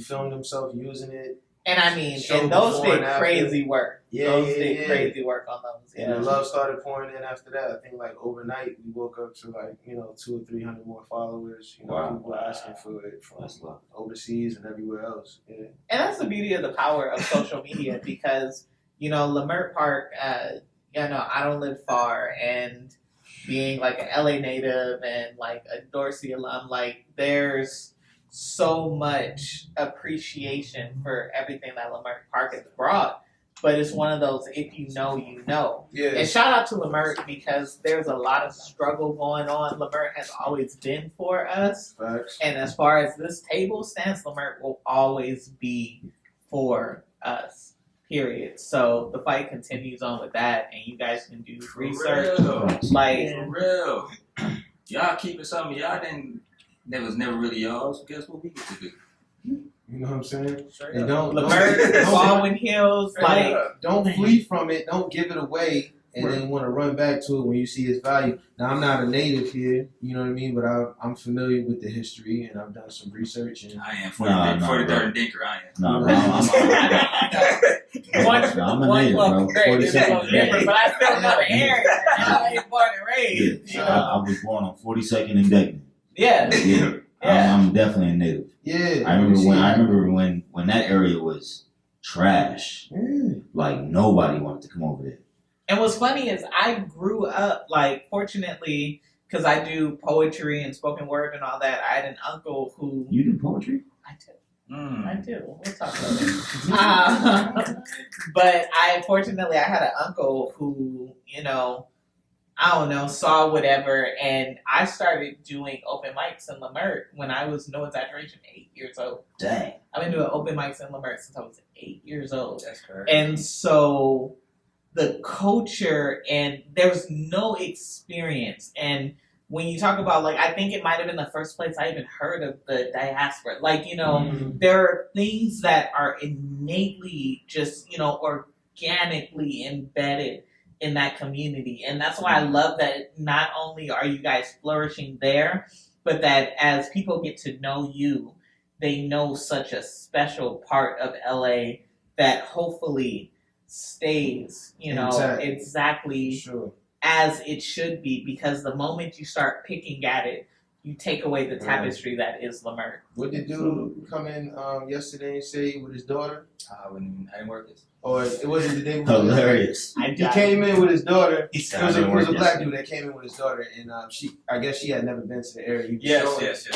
filmed himself using it,
And I mean,
Show
and those
before
did
and after.
crazy work.
Yeah,
those
yeah,
did
yeah.
crazy work on those.
And the love started pouring in after that. I think like overnight we woke up to like, 200 or 300 more followers.
Wow.
People were asking for it from
That's love.
overseas and everywhere else. Yeah.
And that's the beauty of the power of social media because, Leimert Park, I don't live far, and being like an LA native and like a Dorsey alum, like there's so much appreciation for everything that Leimert Park has brought. But it's one of those, if you know, you know.
Yeah.
And shout out to Leimert because there's a lot of struggle going on. Leimert has always been for us.
Facts.
And as far as this table stands, Leimert will always be for us. Period. So the fight continues on with that, and you guys can do research. Like,
For real. Y'all keeping some of y'all that was never really y'all's. Guess what we get to do?
You know what I'm saying?
Straight
And
up.
Leimert, Baldwin Hills, like,
don't flee from it. Don't give it away and then want to run back to it when you see its value. Now, I'm not a native here, you know what I mean? But I'm familiar with the history and I've done some research. And
I am 43rd Dinker. I am.
No, bro, I'm a native, bro. 42nd.
different, but I still know the area. I ain't born and raised.
Yeah, I was born on 42nd and Dayton.
Yeah.
Yeah, I'm definitely a native.
yeah,
I remember when that area was trash.
Yeah.
Like nobody wanted to come over there.
And what's funny is I grew up, like, fortunately, because I do poetry and spoken word and all that, I had an uncle who...
You do poetry?
I do. We'll talk about it. But I had an uncle who, saw whatever, and I started doing open mics in Leimert when I was, no exaggeration, 8 years old.
Dang.
I've been doing open mics in Leimert since I was 8 years old.
That's correct.
And so the culture, and there's no experience. And when you talk about, like, I think it might have been the first place I even heard of the diaspora. Like, there are things that are innately just, organically embedded in that community. And that's why I love that not only are you guys flourishing there, but that as people get to know you, they know such a special part of LA that hopefully stays,
Intact.
exactly
Sure.
as it should be, because the moment you start picking at it, you take away the tapestry that is Leimert.
What did dude come in yesterday and say with his daughter?
I didn't work this.
Or it wasn't the day before?
Hilarious.
He came in with his daughter.
He
It
said,
was
I
a
didn't work
black
yesterday.
dude that came in with his daughter, and I guess she had never been to the area.
Yes.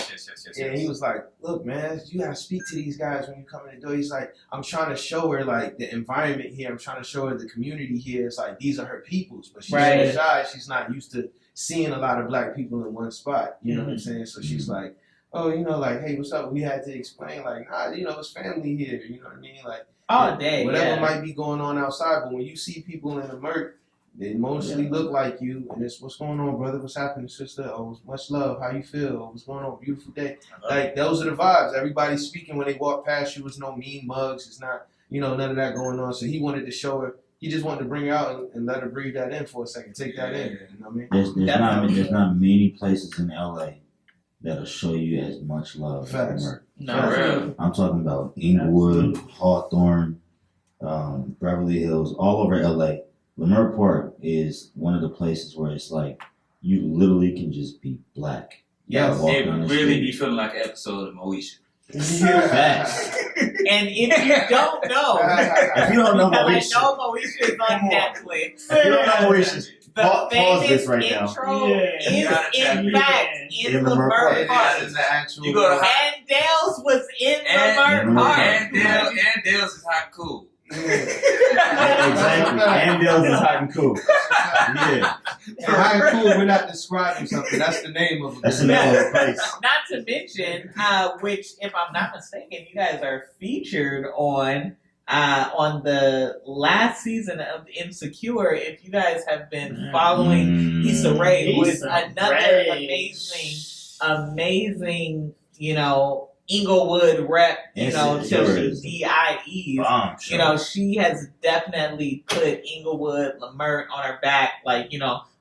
And he was like, "Look, man, you gotta speak to these guys when you come in the door." He's like, "I'm trying to show her like the environment here. I'm trying to show her the community here. It's like these are her peoples, but she's
Right.
so shy. She's not used to seeing a lot of black people in one spot. You know what I'm saying? So she's like, oh, like, hey, what's up? We had to explain, like, nah, it's family here. You know what I mean? Like,
all day,
whatever might be going on outside, but when you see people in the murk, they mostly look like you, and it's what's going on, brother? What's happening, sister? Oh, much love. How you feel? What's going on? Beautiful day. Like, those are the vibes. Everybody's speaking when they walk past you. There's no mean mugs. It's not, none of that going on. So he wanted to show her. He just wanted to bring her out and let her breathe that in for a second. Take that in. You know what I mean?
There's not many places in LA that'll show you as much love as
Facts.
Leimert.
No,
Real.
I'm talking about Inglewood, Hawthorne, Beverly Hills, all over LA. Leimert Park is one of the places where it's like you literally can just be black.
Yes.
Walk
It
down the
really
street.
be feeling like an episode of Moesha.
Facts.
And if you don't know,
If you don't know
because I
Moesha,
know Moesha is on Netflix.
if you don't know Moesha,
The
pause
famous
this right now.
intro
Yeah.
is in fact in
In
Leimert
Leimert
Park.
It's the actual.
You go to
And Dale's was in
And-
Leimert Park.
And Dale's is hot and cool.
Exactly. And Dale's is hot and cool. Yeah.
And high and cool, we're not describing something. That's the name of it.
That's the name of the place.
Not to mention, which, if I'm not mistaken, you guys are featured on the last season of Insecure. If you guys have been following Issa Rae, who is
Issa
another
Rae.
amazing, Inglewood rep, till
Insecure
she
is
DIEs.
Bomb show.
She has definitely put Inglewood, Leimert on her back. Like,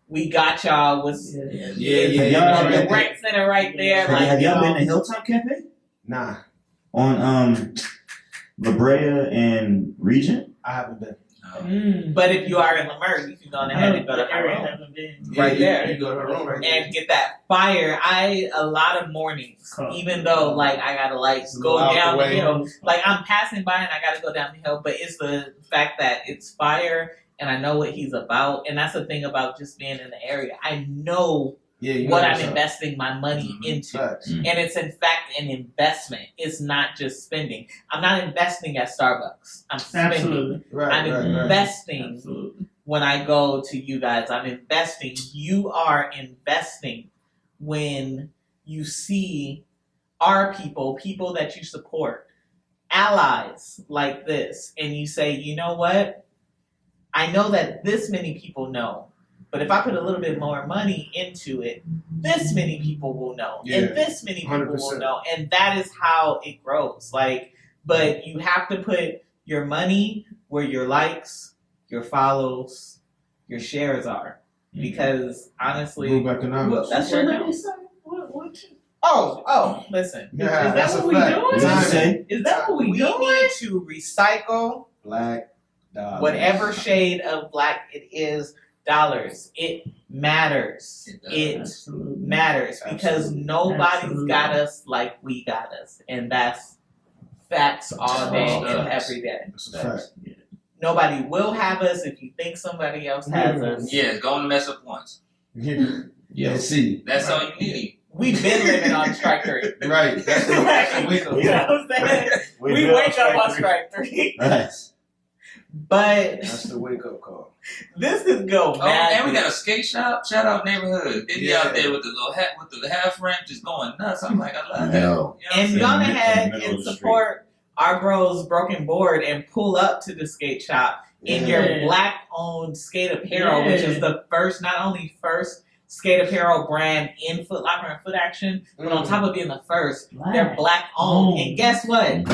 we got y'all.
Yeah.
The rec center right there.
Have y'all been to
Like,
Hilltop Cafe?
Nah.
On La Brea and Regent?
I haven't been.
But if you are in Leimert, you can go ahead and go to her room. Right there.
You go to her room right
And get that fire. A lot of mornings, even though like I gotta like go
out
down
the
the
way.
hill, like I'm passing by and I gotta go down the hill, but it's the fact that it's fire and I know what he's about, and that's the thing about just being in the area. I know
you
what
know
I'm
what's up.
investing my money into.
Facts.
And it's in fact an investment. It's not just spending. I'm not investing at Starbucks. I'm spending.
Absolutely.
Right,
I'm
right, right.
investing
Absolutely.
when I go to you guys. I'm investing. You are investing when you see our people that you support, allies like this, and you say, you know what? I know that this many people know, but if I put a little bit more money into it, this many people will know, and this many people
100%.
will know, and that is how it grows. Like, but you have to put your money where your likes, your follows, your shares are, because honestly,
Group economics.
that's
What
where it
you
counts.
say? What you?
Oh, listen.
Yeah,
Is
that's
that
a
what we
fact.
doing?
What did you
Timing.
say?
Is that what we
We
doing?
need to recycle
Black dollars.
whatever shade of black it is, dollars. It matters. It
Absolutely.
matters because
Absolutely.
nobody's
Absolutely.
got us like we got us. And that's facts all day and every day.
That's a fact.
Nobody will have us if you think somebody else has us.
Yeah, go and mess up once.
Yeah, see.
That's all you need.
We've been living on strike three.
Right. That's the wake up.
You know what I'm saying? We wake up on strike three.
Nice.
But
That's the wake up call.
this could go
Oh,
mad.
and we got a skate shop. Shout out neighborhood. They be
Yeah.
out there with the little hat, with the half ramp, just going nuts. I'm like, I love that.
Yo.
You know what I'm
And
saying?
go
in the
ahead
middle of
and
the
support our bros Broken Board and pull up to the skate shop in your
Yeah.
black owned skate apparel, which is the first, not only first skate apparel brand in Foot Locker and Foot Action, but on top of being the first, they're black owned. And guess what?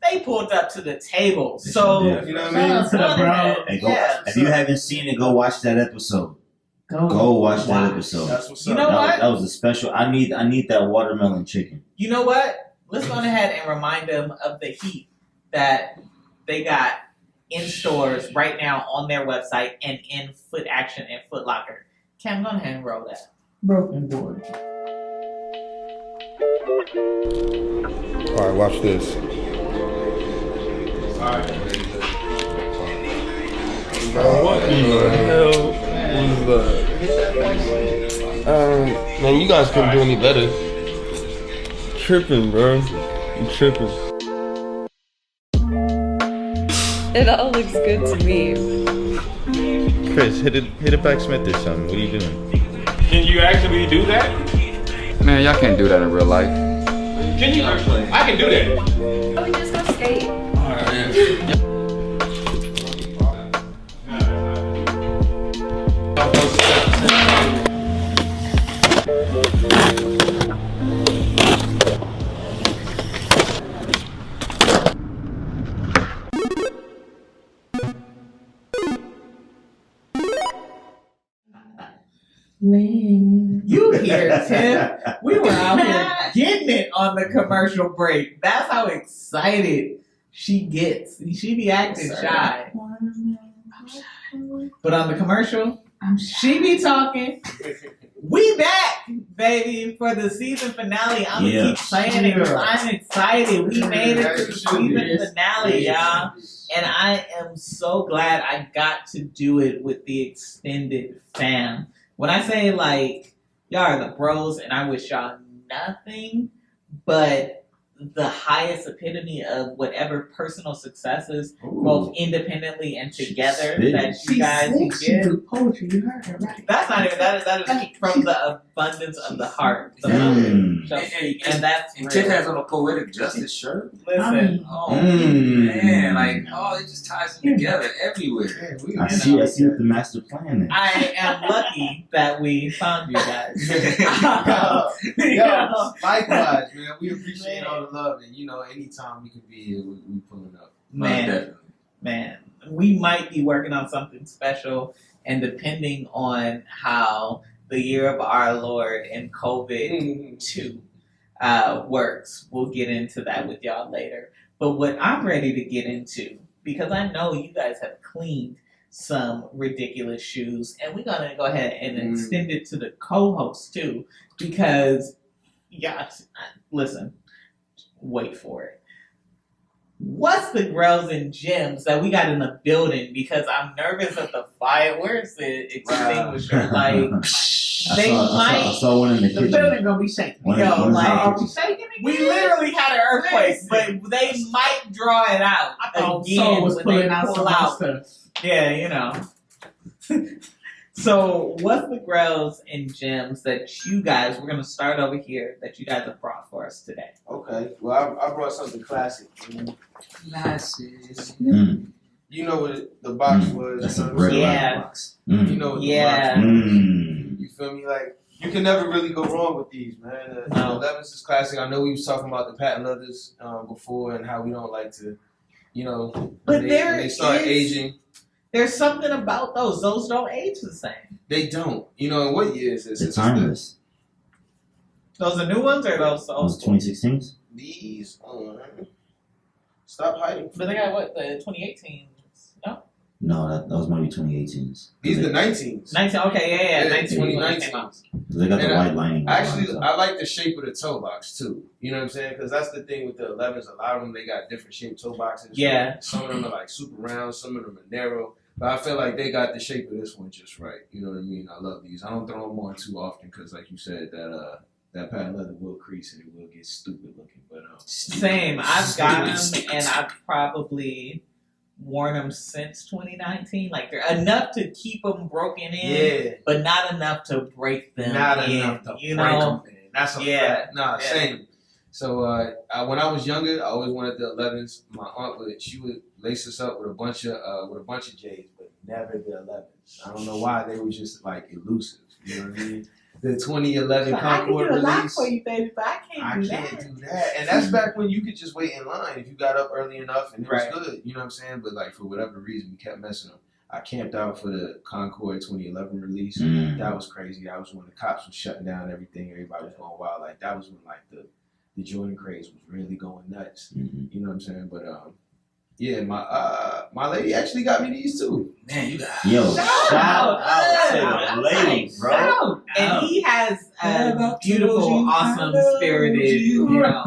They pulled up to the table. So
Yeah.
You know what
Shout
I
out
mean?
to the bro.
Hey, go,
Yeah.
if you haven't seen it, go watch that episode. Go watch that episode.
That's what's
You
up.
know what?
That was a special. I need that watermelon chicken.
you know what? Let's go ahead and remind them of the heat that they got in stores right now on their website and in Foot Action and Foot Locker. Cam, go ahead and roll that.
Broken board.
Alright, watch this. What in the hell was that? Man, you guys couldn't do any better. Tripping, bro. You tripping.
It all looks good to me.
Chris, hit a backsmith or something. What are you doing?
Can you actually do that?
Man, y'all can't do that in real life.
Can you? I can do that.
Oh, we just go skate.
You hear, Tiff? We were out here getting it on the commercial break. That's how excited she gets. She be acting shy. But on the commercial, she be talking. We back, baby, for the season finale. I'm gonna keep playing it because I'm excited. We made it to the season finale, y'all. And I am so glad I got to do it with the extended fam. When I say, like, y'all are the bros, and I wish y'all nothing but the highest epitome of whatever personal successes, both independently and together, that you guys get.
Poetry, you heard her right.
That's not even, that is from the abundance of the heart. The and that's
And
real.
Tiff has on a poetic justice shirt.
Listen,
Oh man, like it just ties them together everywhere.
I see the master plan there.
I am lucky that we found you guys.
Yo, likewise, man. We appreciate all the love, and anytime we can be here, we pulling up.
Man, we might be working on something special, and depending on how the year of our Lord and COVID 2 works. We'll get into that with y'all later. But what I'm ready to get into, because I know you guys have cleaned some ridiculous shoes, and we're gonna go ahead and extend it to the co-host too, because listen, wait for it. What's the grills and gems that we got in the building? Because I'm nervous at the fire. Where's the extinguisher? Like,
I saw one in the kitchen.
The building gonna be shaking.
Are
we shaking again?
We literally had an earthquake, but they might draw it out again
was
when
pulling
they
out
pull
some
out.
stuff.
Yeah, you know. So, what's the grills and gems that you guys, we're going to start over here, that you guys have brought for us today?
Okay. Well, I brought something classic.
Classic.
You know what the box was.
That's
you
a
know
great
box. You know what the box was. You feel me? Like, you can never really go wrong with these, man. The 11s is classic. I know we was talking about the patent leathers before and how we don't like to, you know,
but
when they start aging.
There's something about those. Those don't age the same.
They don't. You know, in what year is this?
They're timeless.
Those are new ones or those old
Those 2016s?
These stop hiding.
But they got what, the 2018s? No?
No, those might be 2018s.
These are the 19s.
19, okay, yeah.
2019.
They got the white lining.
Actually, I like the shape of the toe box too. You know what I'm saying? Because that's the thing with the 11s. A lot of them, they got different shaped toe boxes.
Yeah.
Some of them are like super round. Some of them are narrow. But I feel like they got the shape of this one just right. You know what I mean? I love these. I don't throw them on too often because, like you said, that patent leather will crease and it will get stupid looking. But
same. I've got them and I've probably worn them since 2019. Like, they're enough to keep them broken in, but not enough to break them.
Not enough to break them in. That's a fact. Nah, same. So when I was younger, I always wanted the 11s. My aunt she would lace us up with a bunch of J's, but never the 11s. I don't know why. They were just like elusive. You know what I mean? The 2011 Concord release.
I can do a lot for you, baby, but I can't
do that. And that's back when you could just wait in line if you got up early enough and it was good. You know what I'm saying? But like for whatever reason, we kept messing them. I camped out for the Concord 2011 release. That was crazy. That was when the cops were shutting down everything. Everybody was going wild. Like that was when like the Jordan craze was really going nuts. You know what I'm saying? But yeah, my lady actually got me these too.
Man, you got
shout out
to the lady, bro.
And he has a beautiful, awesome, spirited, you know.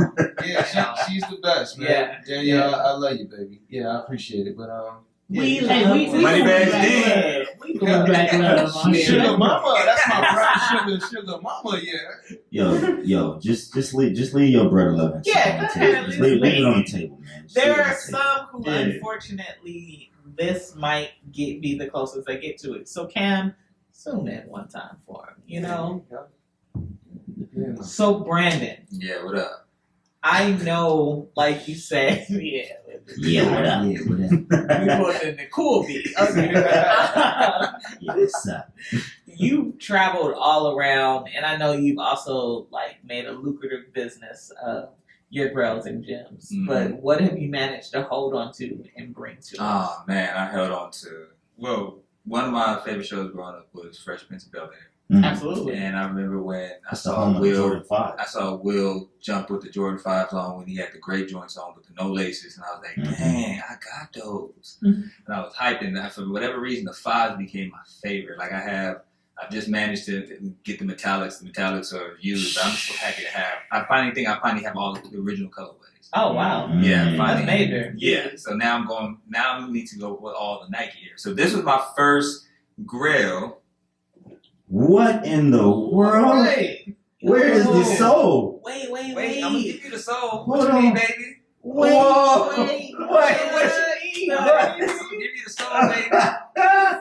Yeah, she's the best, man.
Yeah.
Danielle, I love you, baby. Yeah, I appreciate it. But
we Money Bags
we doing black love on here.
Sugar mama, that's my brown sugar mama, yeah.
Yo, just leave your bread 11.
Yeah,
just leave it on the table, man.
There are some who, unfortunately, this might be the closest they get to it. So Cam, zoom in one time for him, you know?
Yeah.
So Brandon.
Yeah, what up?
I know, like you said,
what up?
We put in the cool beat. Okay.
Yes, sir.
You've traveled all around, and I know you've also like made a lucrative business of your grills and gems. But what have you managed to hold on to and bring to us?
Oh man, I held on to one of my favorite shows growing up was Fresh Prince of Bel-Air.
Absolutely.
And I remember when I saw Will jump with the Jordan 5s on when he had the great joints on with the no laces, and I was like, dang, I got those. And I was hyped, and for whatever reason, the 5s became my favorite. Like I've just managed to get the metallics. The metallics are used, but I'm so happy to have. I finally have all the original colorways.
Oh wow!
Yeah,
that's major.
Yeah, so now I need to go with all the NIKKI here. So this was my first grill.
What in the world?
Wait.
Where is the soul?
Wait.
I'm gonna give you the soul.
Hold
What
on.
you mean, baby?
Wait.
I'm gonna give you the soul, baby.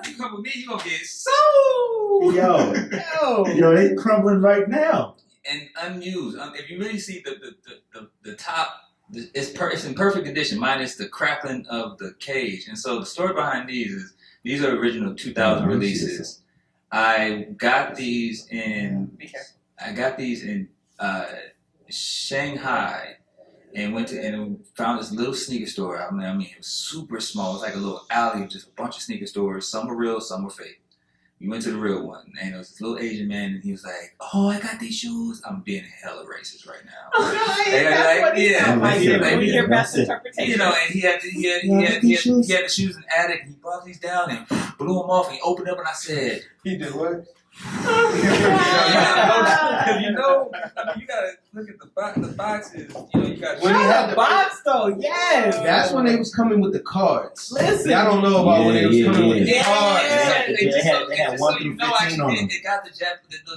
You come with me, you gonna get soul.
Yo, they crumbling right now.
And unused. If you really see the top, it's in perfect condition, minus the crackling of the cage. And so the story behind these are original 2000 releases. I got these in Shanghai and went to and found this little sneaker store. I mean, it was super small. It was like a little alley, just a bunch of sneaker stores. Some were real, some were fake. We went to the real one, and it was this little Asian man, and he was like, "Oh, I got these shoes." I'm being hella racist right now.
That's what he sounds like. Your best interpretation.
You know, and he had the shoes in the attic, and he brought these down and blew them off, and he opened up, and I said,
He did what?
Because you gotta look at the boxes. You know, you got
when he had the
box though. Yes,
that's when they was coming with the cards.
Listen,
y'all don't know about when they was coming with the cards.
They had 1 through 15 on them.
It got the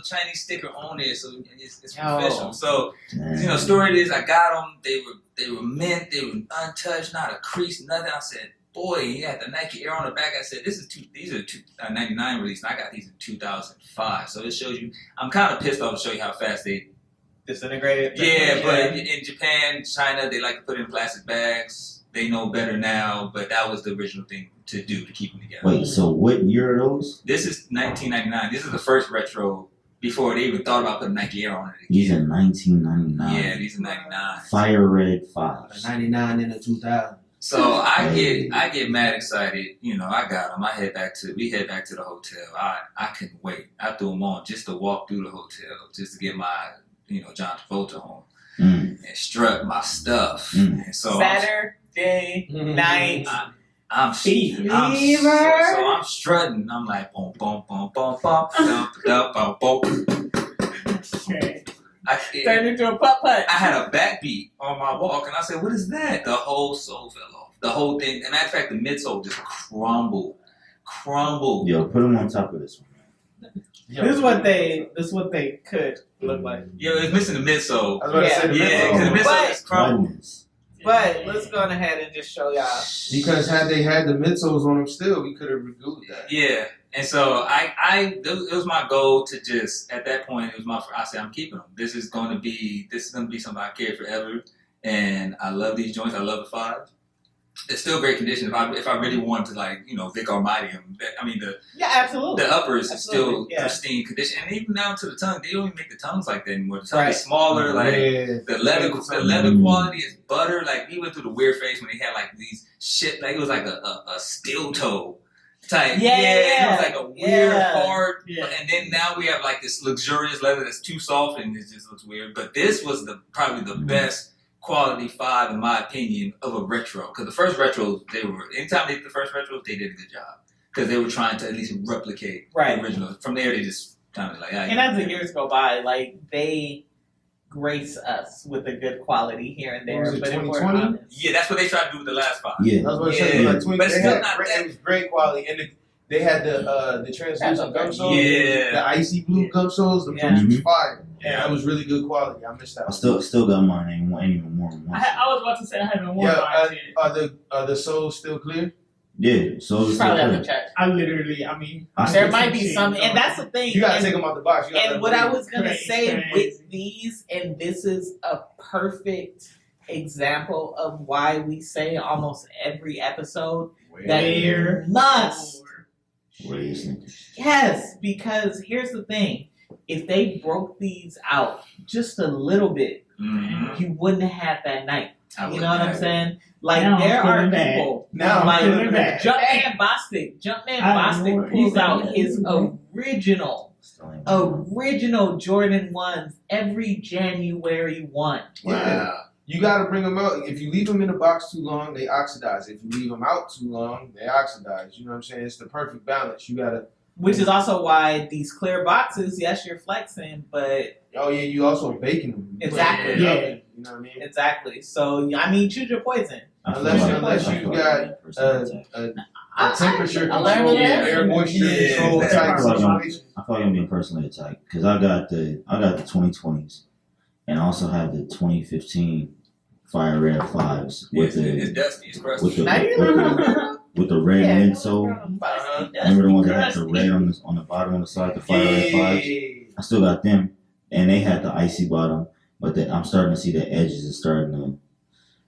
Chinese sticker on there, so it's official. So you know, story is I got them. They were mint. They were untouched, not a crease, nothing. I said, boy, he had the Nike Air on the back. I said, these are 99 release, and I got these in 2005. So it shows you, I'm kind of pissed off to show you how fast they
disintegrated.
Yeah, but in Japan, China, they like to put it in plastic bags. They know better now, but that was the original thing to do to keep them together.
Wait, so what year are those?
This is 1999. This is the first retro before they even thought about putting Nike Air on it again.
These are 1999.
Yeah, these are 99.
Fire Red 5s.
99 in the 2000.
So I get mad excited. You know, I got them. We head back to the hotel. I couldn't wait. I threw them on just to walk through the hotel, just to get my, John Travolta home and strut my stuff. And so
Saturday night.
I'm strutting. I'm like, boom, boom, boom, boom, boom, boom, boom, boom.
Turned into a putt-putt.
I had a backbeat on my walk, and I said, what is that? The whole sole fell off. The whole thing. As a matter of fact, the midsole just crumbled.
Yo, put them on top of this one.
This is what they could look like.
Yeah, it's missing the midsole.
I was about to say the midsole.
Because the midsole is crumbled.
But let's go ahead and just show y'all.
Because had they had the midsoles on them still, we could have regooled that.
Yeah. And so it was my goal to just, at that point, I said, I'm keeping them. This is going to be something I carry forever. And I love these joints. I love the 5. They're still great condition. If I really wanted to, Vic Almighty them,
absolutely.
The uppers are still pristine condition. And even down to the tongue, they don't even make the tongues like that anymore. The tongue is smaller. The leather quality is butter. Like, we went through the weird phase when they had, these shit, it was like a steel toe type. It was like a weird, hard. And then now we have, this luxurious leather that's too soft and it just looks weird. But this was probably the best quality 5, in my opinion, of a retro. Because the first retros, anytime they did the first retros, they did a good job. Because they were trying to at least replicate the original. From there, they just kind of
and as the years go by, they grace us with a good quality here and there. But if we're honest,
that's what they tried to do with the last 5.
Yeah, I was going to say,
but it's still not that.
It was great quality. And they had the translucent gum soles, the icy blue gum soles. The first was fire. Yeah, that was really good quality. I missed that.
I still got mine. I ain't even worn one.
I was about to say I haven't worn mine.
Are the soles still clear?
Yeah, soles
probably
still
haven't checked.
There
might be some, and that's the thing.
You gotta take them out the box.
And what I was gonna say with these, and this is a perfect example of why we say almost every episode that you must. Yes, because here's the thing. If they broke these out just a little bit, you wouldn't have had that night. You know what I'm saying? There are people Jumpman Bostic pulls out his original Jordan 1s every January 1.
Wow. You gotta bring them out. If you leave them in the box too long, they oxidize. If you leave them out too long, they oxidize. You know what I'm saying? It's the perfect balance. You gotta.
Which is also why these clear boxes, yes, you're flexing, but
you also baking them.
Exactly.
You know what I mean?
Exactly. So choose your poison.
Unless you got a temperature control, air moisture control type situation.
I feel like I'm being personally attacked because I got the 2020s and I also have the 2015 Fire Red 5s with the red midsole. Remember the ones that had the red on the bottom on the side, the Fire Red 5s? I still got them, and they had the icy bottom, but I'm starting to see the edges is starting to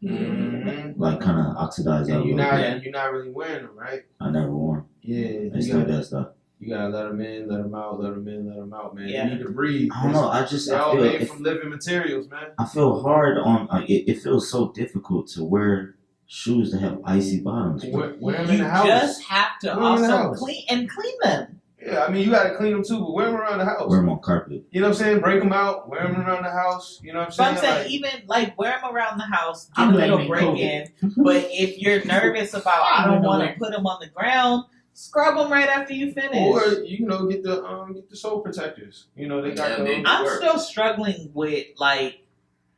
kind of oxidize out.
You're not really wearing them, right?
I never wore them.
Yeah,
they still that stuff.
You gotta let them in, let them out, let them in, let them out, man. You need to breathe.
I don't know.
They're all made from living materials, man.
I feel hard on. It feels so difficult to wear shoes that have icy bottoms.
Wear them in the house.
You just have to also clean them.
Yeah, Yeah, I mean, you gotta clean them too, but wear them around the house.
Wear them on carpet.
You know what I'm saying? Break them out, wear them around the house. You know what I'm
But
saying?
I'm saying
Like,
even like wear them around the house, get
I'm
a little
blaming
break
COVID.
in. But if you're nervous about, I don't want to put them on the ground, scrub them right after you finish.
or you know, get the soul protectors. You know, they got those.
I'm still struggling with like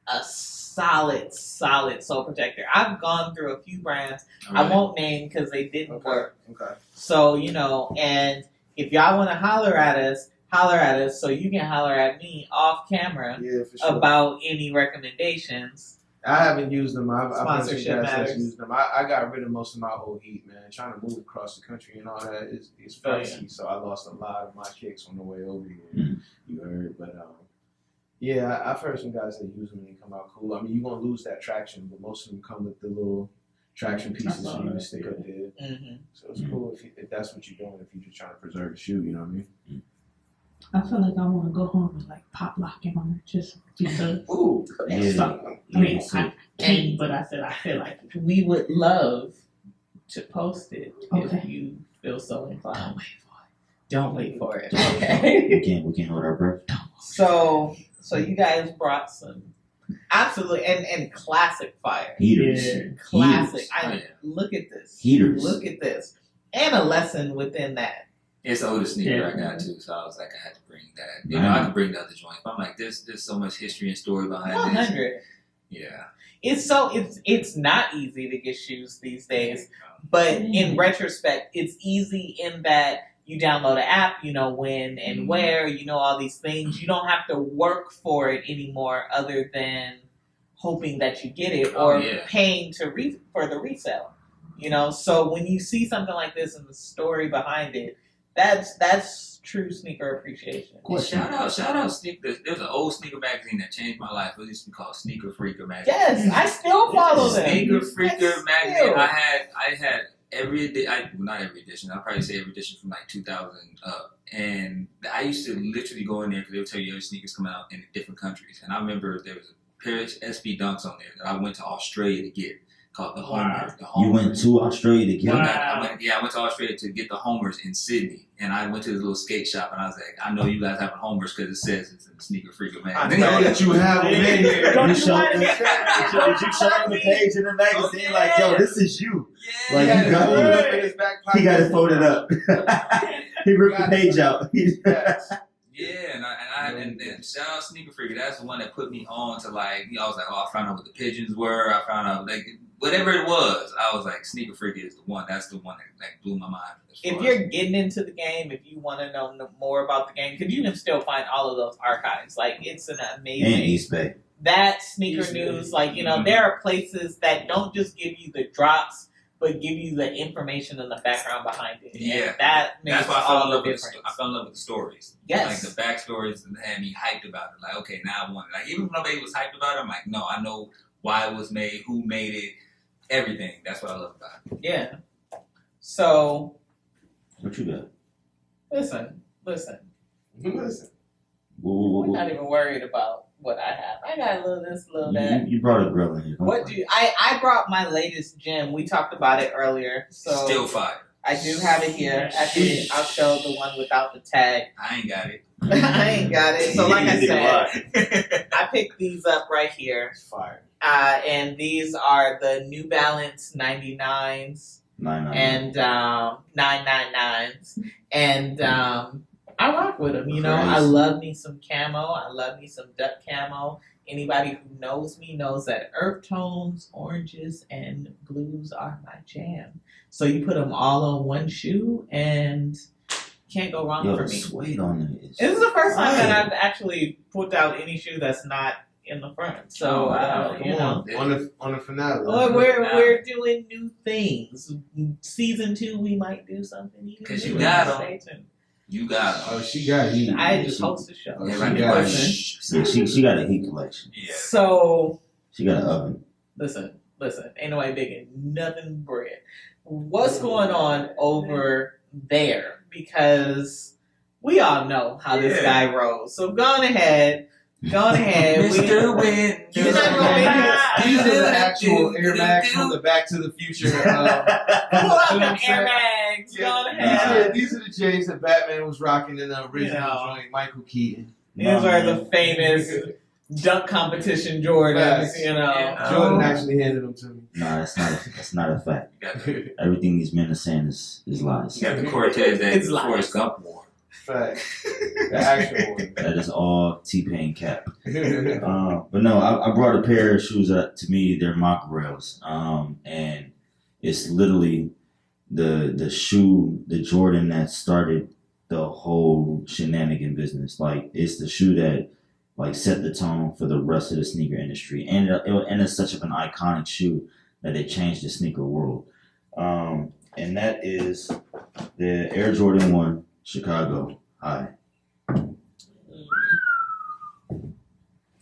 a solid soul protector. I've gone through a few brands. I won't name because they didn't work.
Okay.
So, you know, and if y'all want to holler at us so you can holler at me off camera
for sure.
about any recommendations.
I haven't used them. I've
Sponsorship matters.
used them. I got rid of most of my old heat, man. Trying to move across the country and all that is pricey. So I lost a lot of my kicks on the way over here. You heard, but yeah, I've heard some guys that use them and they come out cool. I mean, you're gonna lose that traction, but most of them come with the little traction pieces for you to stick up there. So it's cool if that's what you're doing. If you're just trying to preserve the shoe, you know what I mean?
I feel like I want to go home and like pop lock him on it just because.
Ooh,
I mean, I can't, but I said I feel like it.
We would love to post it
Okay.
if you feel so inclined.
Don't wait for it.
Don't wait for it. Okay.
We can't hold our breath.
So you guys brought some absolutely and classic fire.
Heaters.
Classic.
Heaters.
Look at this.
Heaters.
Look at this. And a lesson within that.
It's the oldest sneaker I got too, so I was like, I had to bring that. You know, I could bring the other joints, but I'm like, there's so much history and story behind
100.
this. Yeah.
It's not easy to get shoes these days, but in retrospect, it's easy in that you download an app, you know when and where, you know all these things. You don't have to work for it anymore, other than hoping that you get it or paying for the resale. You know, so when you see something like this and the story behind it, that's true sneaker appreciation.
Shout out sneakers. There's an old sneaker magazine that changed my life. It used to be called Sneaker Freaker magazine.
Yes, I still follow them.
Sneaker Freaker magazine. I had every not every edition. I'll probably say every edition from like 2000 up. And I used to literally go in there because they would tell you every sneakers coming out in different countries. And I remember there was a pair of SB Dunks on there that I went to Australia to get. Called the Homer.
You went to Australia to get them?
I went to Australia to get the Homers in Sydney, and I went to this little skate shop, and I was like, I know you guys have Homers because it says it's in the Sneaker Freaker magazine.
I know that you have them in here.
Did you show them the page in the magazine like, yo, this is you?
Yeah.
Like, you got it. He got it folded up. He ripped the page out.
Yeah, and shout out Sneaker Freaker. That's the one that put me on to like, you know, I was like, I found out what the pigeons were. I found out like whatever it was. I was like, Sneaker Freaker is the one. That's the one that blew my mind.
If you're getting into the game, if you want to know more about the game, because you can still find all of those archives. Like it's an amazing.
And East Bay.
That sneaker news, like you know, there are places that don't just give you the drops, but give you the information and the background behind it.
Yeah,
and that makes
that's why I fell in love
the
with
difference.
I fell in love with the stories.
Yes,
like the backstories and had me hyped about it. Like, okay, now I want it. Like even if nobody was hyped about it, I'm like, no, I know why it was made, who made it, everything. That's what I love about it.
Yeah. So.
What you got?
Listen.
Whoa.
We're not even worried about what I have. I got a little this, a little that.
You brought a grill in here.
What do you, I brought my latest gym. We talked about it earlier. So
still fire.
I do have it here. Actually, I'll show the one without the tag.
I ain't got it.
I ain't got it. So like I said, I picked these up right here.
Fire.
And these are the New Balance 99s.
999.
And 999s. And I rock with them, you know. I love me some camo. I love me some duck camo. Anybody who knows me knows that earth tones, oranges, and blues are my jam. So you put them all on one shoe and can't go wrong for me.
Suede on it.
This is the first time that I've actually put out any shoe that's not in the front. So you know,
on the finale.
Well, we're doing new things. Season 2, we might do something even.
Because you got them. You got them.
Oh, she got heat.
I just host the show.
Oh,
she got a heat collection.
Yeah.
So
she got an oven.
Listen. Ain't nobody baking nothing bread. What's going on over there? Because we all know how this guy rolls. So go on ahead. Go ahead.
Mr. Wind.
These are the actual Air Max from the Back to the Future.
Pull out the Air Max. Go ahead.
These are the J's that Batman was rocking in the original joint, Michael Keaton.
These are the famous dunk competition Jordans, you know.
Jordan actually handed them to me.
No, that's not a fact. Everything these men are saying is lies.
You got the Cortez that
It's lies.
Forrest Gump wore.
Fact. The actual one.
That is all T-Pain cap. But no, I brought a pair of shoes that to me they're mock rails, and it's literally the shoe, the Jordan that started the whole shenanigan business. Like it's the shoe that like set the tone for the rest of the sneaker industry, and it's such of an iconic shoe that it changed the sneaker world. And that is the Air Jordan 1 Chicago High.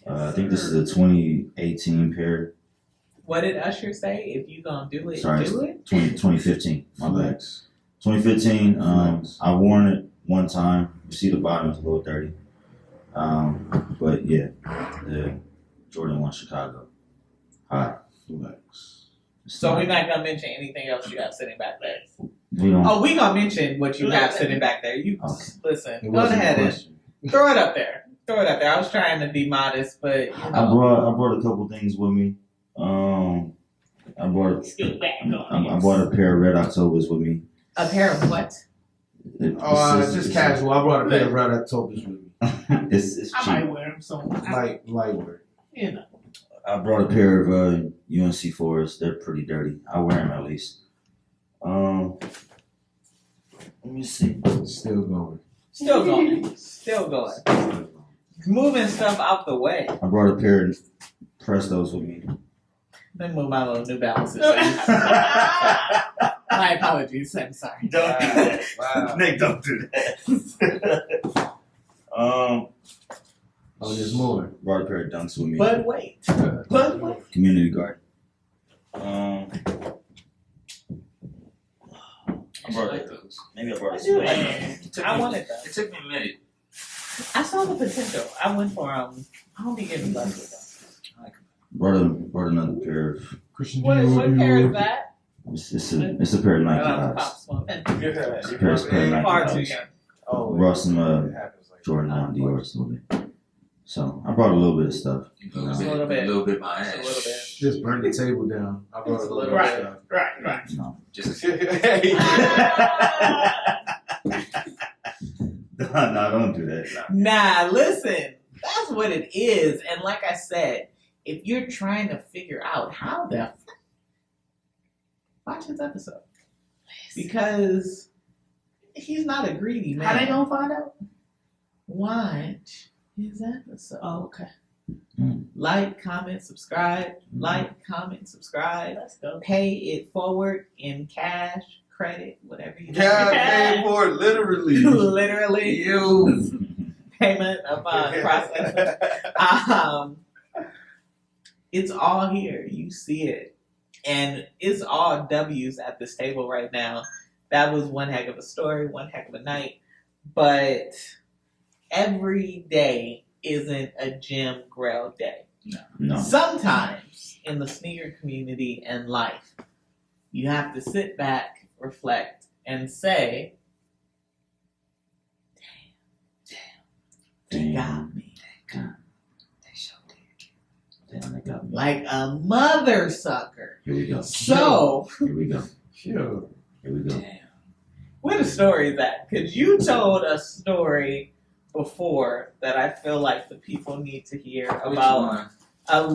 I think this is a 2018 pair.
What did Usher say? If you gonna do it,
Sorry,
do it.
2015. My bad. 2015. I worn it one time. You see the bottom's a little dirty. But yeah, the Jordan 1 Chicago High.
So we're not gonna mention anything else you have sitting back there.
We don't.
Oh, we gonna mention what you have sitting back there. You listen. Go ahead and throw it up there. Throw it up there. I was trying to be modest, but you know.
I brought a couple things with me. I brought a pair of Red Octobers with me.
A pair of what?
It's just casual. I brought a pair of Red Octobers with me.
It's cheap.
I might wear them so
Lightweight.
you know.
I brought a pair of UNC 4s. They're pretty dirty. I wear them at least. Let me see.
Still going.
Still going. Still going. Moving stuff out the way.
I brought a pair of Prestos with me.
Let me move my little New Balances. My apologies. I'm sorry.
Don't do that. Wow. Nick, don't do that.
Oh, there's more.
Brought a pair of Dunks with me.
But wait.
Community Garden.
I brought those.
Maybe I brought
I wanted those.
It took me a minute.
I saw the potential. I went for I don't be getting blessed with them.
Brought another pair of.
What pair is that?
It's a pair of Nike highs. It's a pair of Nike
Far too
highs.
young.
Brought some Jordan 1 Dior's a little bit. So I brought a little bit of stuff.
A little bit.
A little bit my ass.
A little bit.
Just burn the table down. I brought a little bit of stuff.
Right.
No.
Just
No, don't do that.
Nah, listen. That's what it is. And like I said, if you're trying to figure out how the watch this episode. Because he's not a greedy man.
How they gonna find out?
Watch his episode.
Oh, okay.
Like, comment, subscribe. Like, comment, subscribe.
Let's go.
Pay it forward in cash, credit, whatever you
God paid for it, literally.
Literally.
You.
Payment upon processing. It's all here. You see it. And it's all W's at this table right now. That was one heck of a story, one heck of a night. But every day isn't a Jim Grail day.
No.
Sometimes in the sneaker community and life, you have to sit back, reflect, and say, damn, they got me.
Damn, they got me.
Like a mother sucker.
Here we go.
So,
Here we go.
Sure.
Here we go.
where the story is at? Because you told a story before that I feel like the people need to hear about.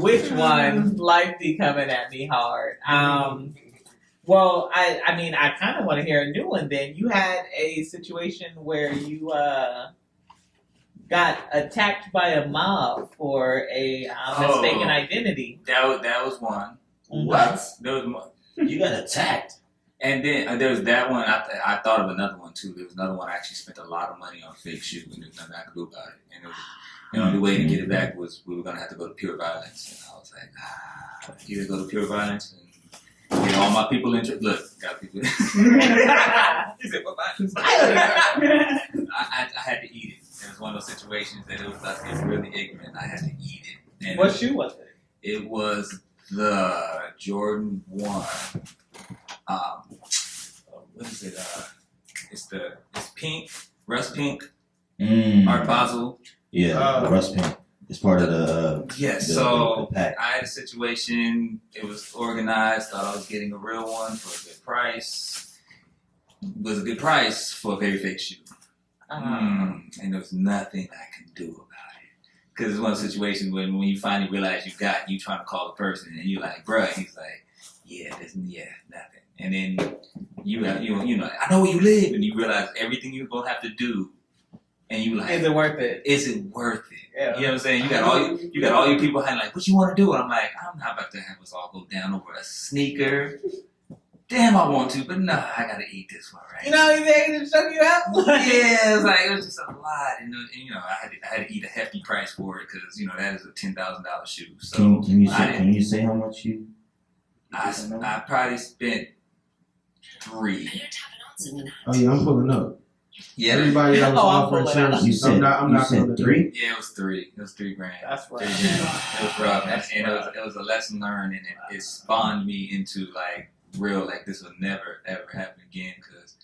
Which one? Life be coming at me hard. Well, I mean, I kind of want to hear a new one. Then you had a situation where you got attacked by a mob for a mistaken identity.
That was one.
What?
There was one.
You got attacked.
And then there was that one. I thought of another one too. There was another one I actually spent a lot of money on fake shoes, and there's nothing I could do about it. And it was, the only way to get it back was we were gonna have to go to pure violence. And I was like, either go to pure violence and get all my people in. Look, got people. He said, "What violence?" I had to eat it. it was one of those situations that it was like it's really ignorant. I had to eat it. And
What shoe was it?
It was the Jordan 1. What is it? It's pink, rust pink, Art Basel.
Yeah, Rust Pink. It's part of the
so
pack.
I had a situation. It was organized. Thought I was getting a real one for a good price. It was a good price for a very fake shoe. And there was nothing I could do about it. Because it's one of those situations when you finally realize you trying to call the person and you're like, bruh, he's like, nothing. And then you know, I know where you live, and you realize everything you're gonna have to do, and you like,
is it worth it?
Is it worth it?
Yeah.
You know what I'm saying? You got all your people behind like, what you want to do? And I'm like, I'm not about to have us all go down over a sneaker. Damn, I want to, but nah, I gotta eat this one, right?
You know, they just choke you out.
Yeah, it was just a lot, and I had to eat a hefty price for it because that is a $10,000 shoe. So
Can you say how much you?
I probably spent $3.
Oh yeah, I'm pulling up.
Yeah,
everybody that was offering services.
You said,
I'm not
said 3.
Yeah, it was 3. It was $3 grand.
That's right.
It was rough, and it was a lesson learned, and it spawned me into like real, like this will never ever happen again because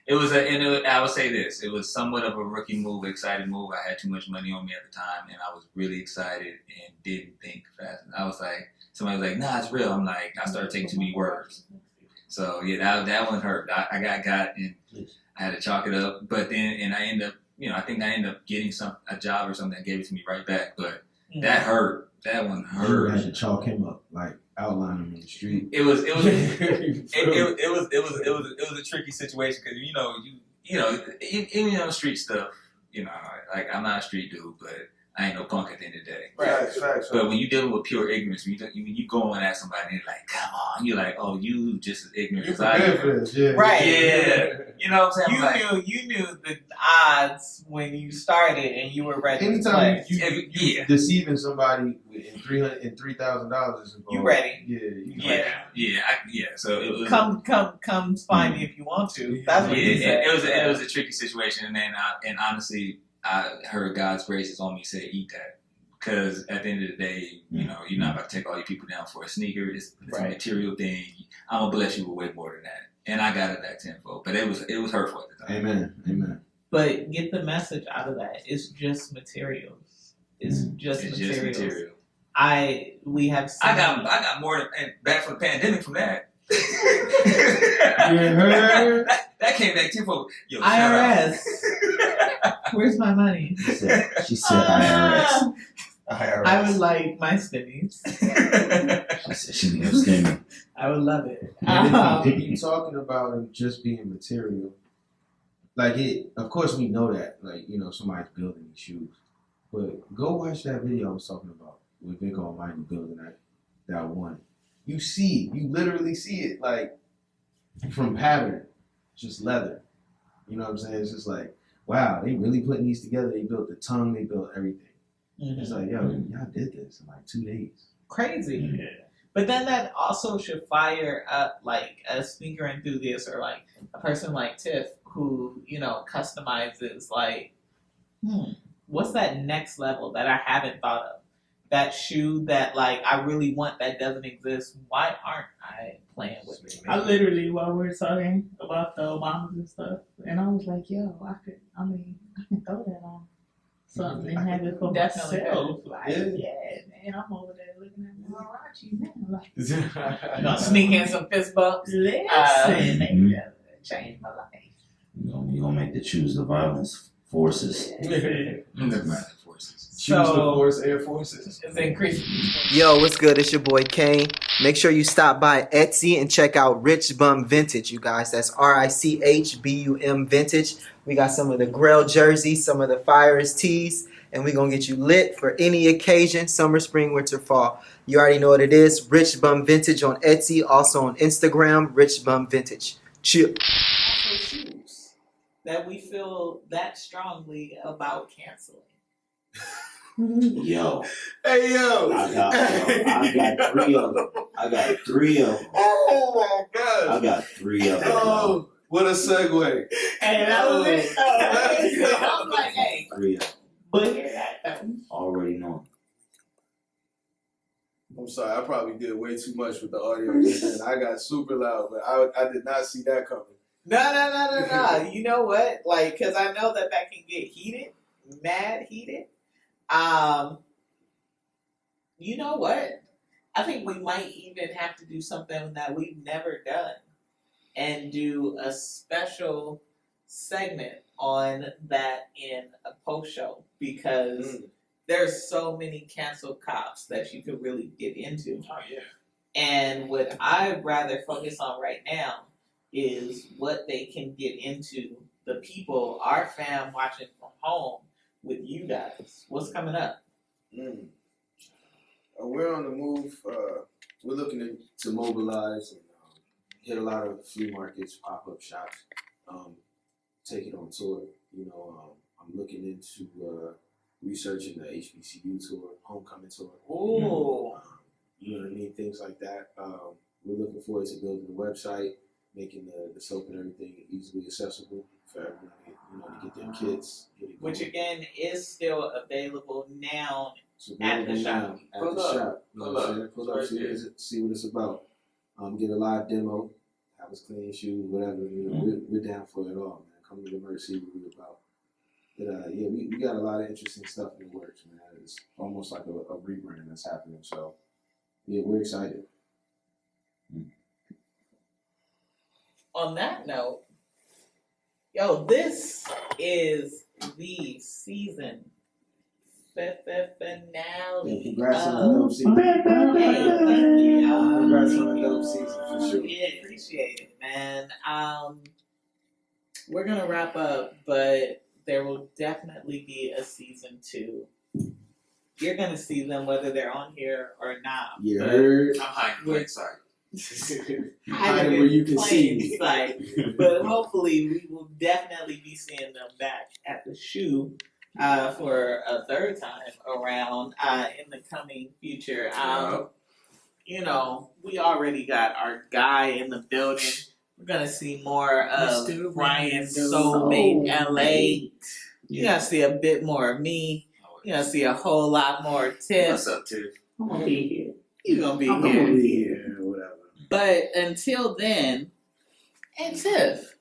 I would say this, it was somewhat of a rookie move, exciting move. I had too much money on me at the time, and I was really excited and didn't think fast. I was like, somebody was like, nah, it's real. I'm like, I started taking too many words. So yeah, that one hurt. I got and I had to chalk it up. But then, and I ended up, I think I ended up getting a job or something that gave it to me right back. But that hurt. That one hurt.
You had to chalk him up, like outline him in the street.
It was a tricky situation because even on street stuff, like I'm not a street dude, but I ain't no punk at the end of the day.
Facts.
But when you're dealing with pure ignorance, when you go and ask somebody, and they're like, "Come on," you're like, "Oh, you just as ignorant as I am."
Yeah.
Right.
Yeah. You know what I'm saying?
You knew the odds when you started, and you were ready.
Anytime
to play.
you deceiving somebody in $3,000 is involved.
You ready?
Yeah. So it was
come find me if you want to. That's what he said.
It was a tricky situation, and then honestly, I heard God's grace is on me. Say eat that, because at the end of the day, you're not about to take all your people down for a sneaker. It's a material thing. I'm gonna bless you with way more than that, and I got it back tenfold. But it was hurtful at the time.
Amen.
But get the message out of that. It's just materials. It's just material. We have.
I got more back from the pandemic from that. That came back tenfold. Yo,
IRS. Where's my money?
She said IRS.
I would like my stimmies.
She said she needs stimmy.
I would love it.
If you talking about it just being material, like of course we know that, like, somebody's building these shoes. But go watch that video I was talking about with Vic Almighty building that one. You literally see it, like, from pattern, just leather. You know what I'm saying? It's just like, wow, they really putting these together. They built the tongue, they built everything. Mm-hmm. It's like, yo, y'all did this in like 2 days.
Crazy. Yeah. But then that also should fire up like a sneaker enthusiast or like a person like TIFF who, customizes like, what's that next level that I haven't thought of? That shoe that like I really want that doesn't exist. Why aren't I playing with it?
I literally, while we were talking about the Obamas and stuff, and I was like, yo, I can throw that on something and have it for myself. Like, yeah, man, I'm over there looking at Marachi now. Like,
you gonna sneak in some fist bumps?
Listen, they changed my life.
You're gonna make the choose the violence forces.
Choose the force, Air Forces.
It's increasing.
Yo, what's good? It's your boy Kane. Make sure you stop by Etsy and check out Rich Bum Vintage, you guys. That's RICHBUM Vintage. We got some of the Grail jerseys, some of the Fires tees, and we're going to get you lit for any occasion, summer, spring, winter, fall. You already know what it is. Rich Bum Vintage on Etsy, also on Instagram, Rich Bum Vintage. Chill.
Also shoes that we feel that strongly about canceling.
Yo.
Hey, yo.
I got 3 of them.
Oh, my gosh.
I got 3 of them.
Oh, what a segue.
Hey, that was it. I was like, hey,
3 at.
But hear that though.
Already know.
I'm sorry, I probably did way too much with the audio just then. I got super loud, but I did not see that coming.
No. You know what? Like, cause I know that can get heated, mad heated. You know what? I think we might even have to do something that we've never done and do a special segment on that in a post show because there's so many canceled cops that you could really get into.
Oh, yeah.
And what I'd rather focus on right now is what they can get into, the people, our fam watching from home with you guys. What's coming up?
We're on the move. We're looking to mobilize and hit a lot of flea markets, pop-up shops, take it on tour. You know, I'm looking into researching the HBCU tour, homecoming tour.
Ooh.
You know what I mean? Things like that. We're looking forward to building the website, making the soap and everything easily accessible for everyone, you know, to get their kits.
Which again is still available now
So
at the shop.
At the shop. You know what I'm saying? Pull up, see what it's about. Get a live demo, have us clean shoes, whatever. You know, we're down for it all, man. Come to the merch, see what we're about. But yeah, we got a lot of interesting stuff in the works, man. It's almost like a rebrand that's happening. So yeah, we're excited.
On that note, yo, this is the season finale.
Yeah, congrats on the dope season. Congrats on the dope season for sure.
Yeah, appreciate it, man. We're gonna wrap up, but there will definitely be a season 2. You're gonna see them whether they're on here or not.
You heard?
I'm hiding
We're
inside.
Hiding where you can see.
But hopefully we will definitely be seeing them back at the shoe for a third time around in the coming future. You know, we already got our guy in the building. We're gonna see more of Brian's Soulmate LA. You're gonna see a bit more of me. You're gonna see a whole lot more Tiff.
What's up, Tiff?
I'm gonna be here. You're gonna be
I'm
here.
gonna be here, whatever.
But until then, and Tiff,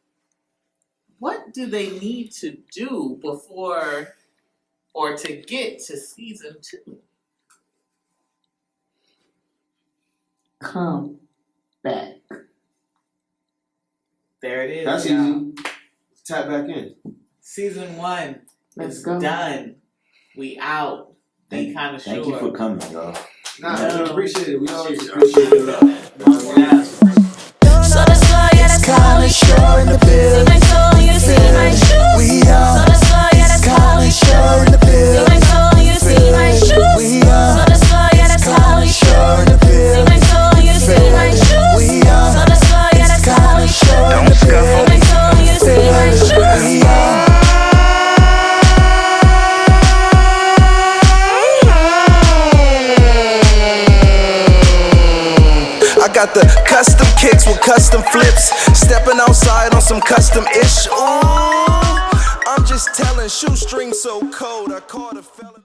what do they need to do before or to get to season 2?
Come back.
There it is.
That's easy. Tap back in.
Season 1
Let's
is
go.
done. We out. Be kind of sure.
Thank you for coming, y'all.
Nah, we appreciate it. We always appreciate it.
Yeah.
So that's why it's ConnoiShoer in the building. See my soul, you see my shoes.
We are.
So that's why it's
ConnoiShoer in the
See
building.
my soul, you see my shoes.
We are.
So that's why it's
ConnoiShoer in the
See
building.
my soul, you see my shoes.
We are.
So that's why it's
ConnoiShoer in the
See my
building.
soul, you see my shoes.
We are. I got the custom kicks with custom flips. Stepping outside on some custom ish. Ooh, I'm just telling, shoestrings so cold. I caught a fella.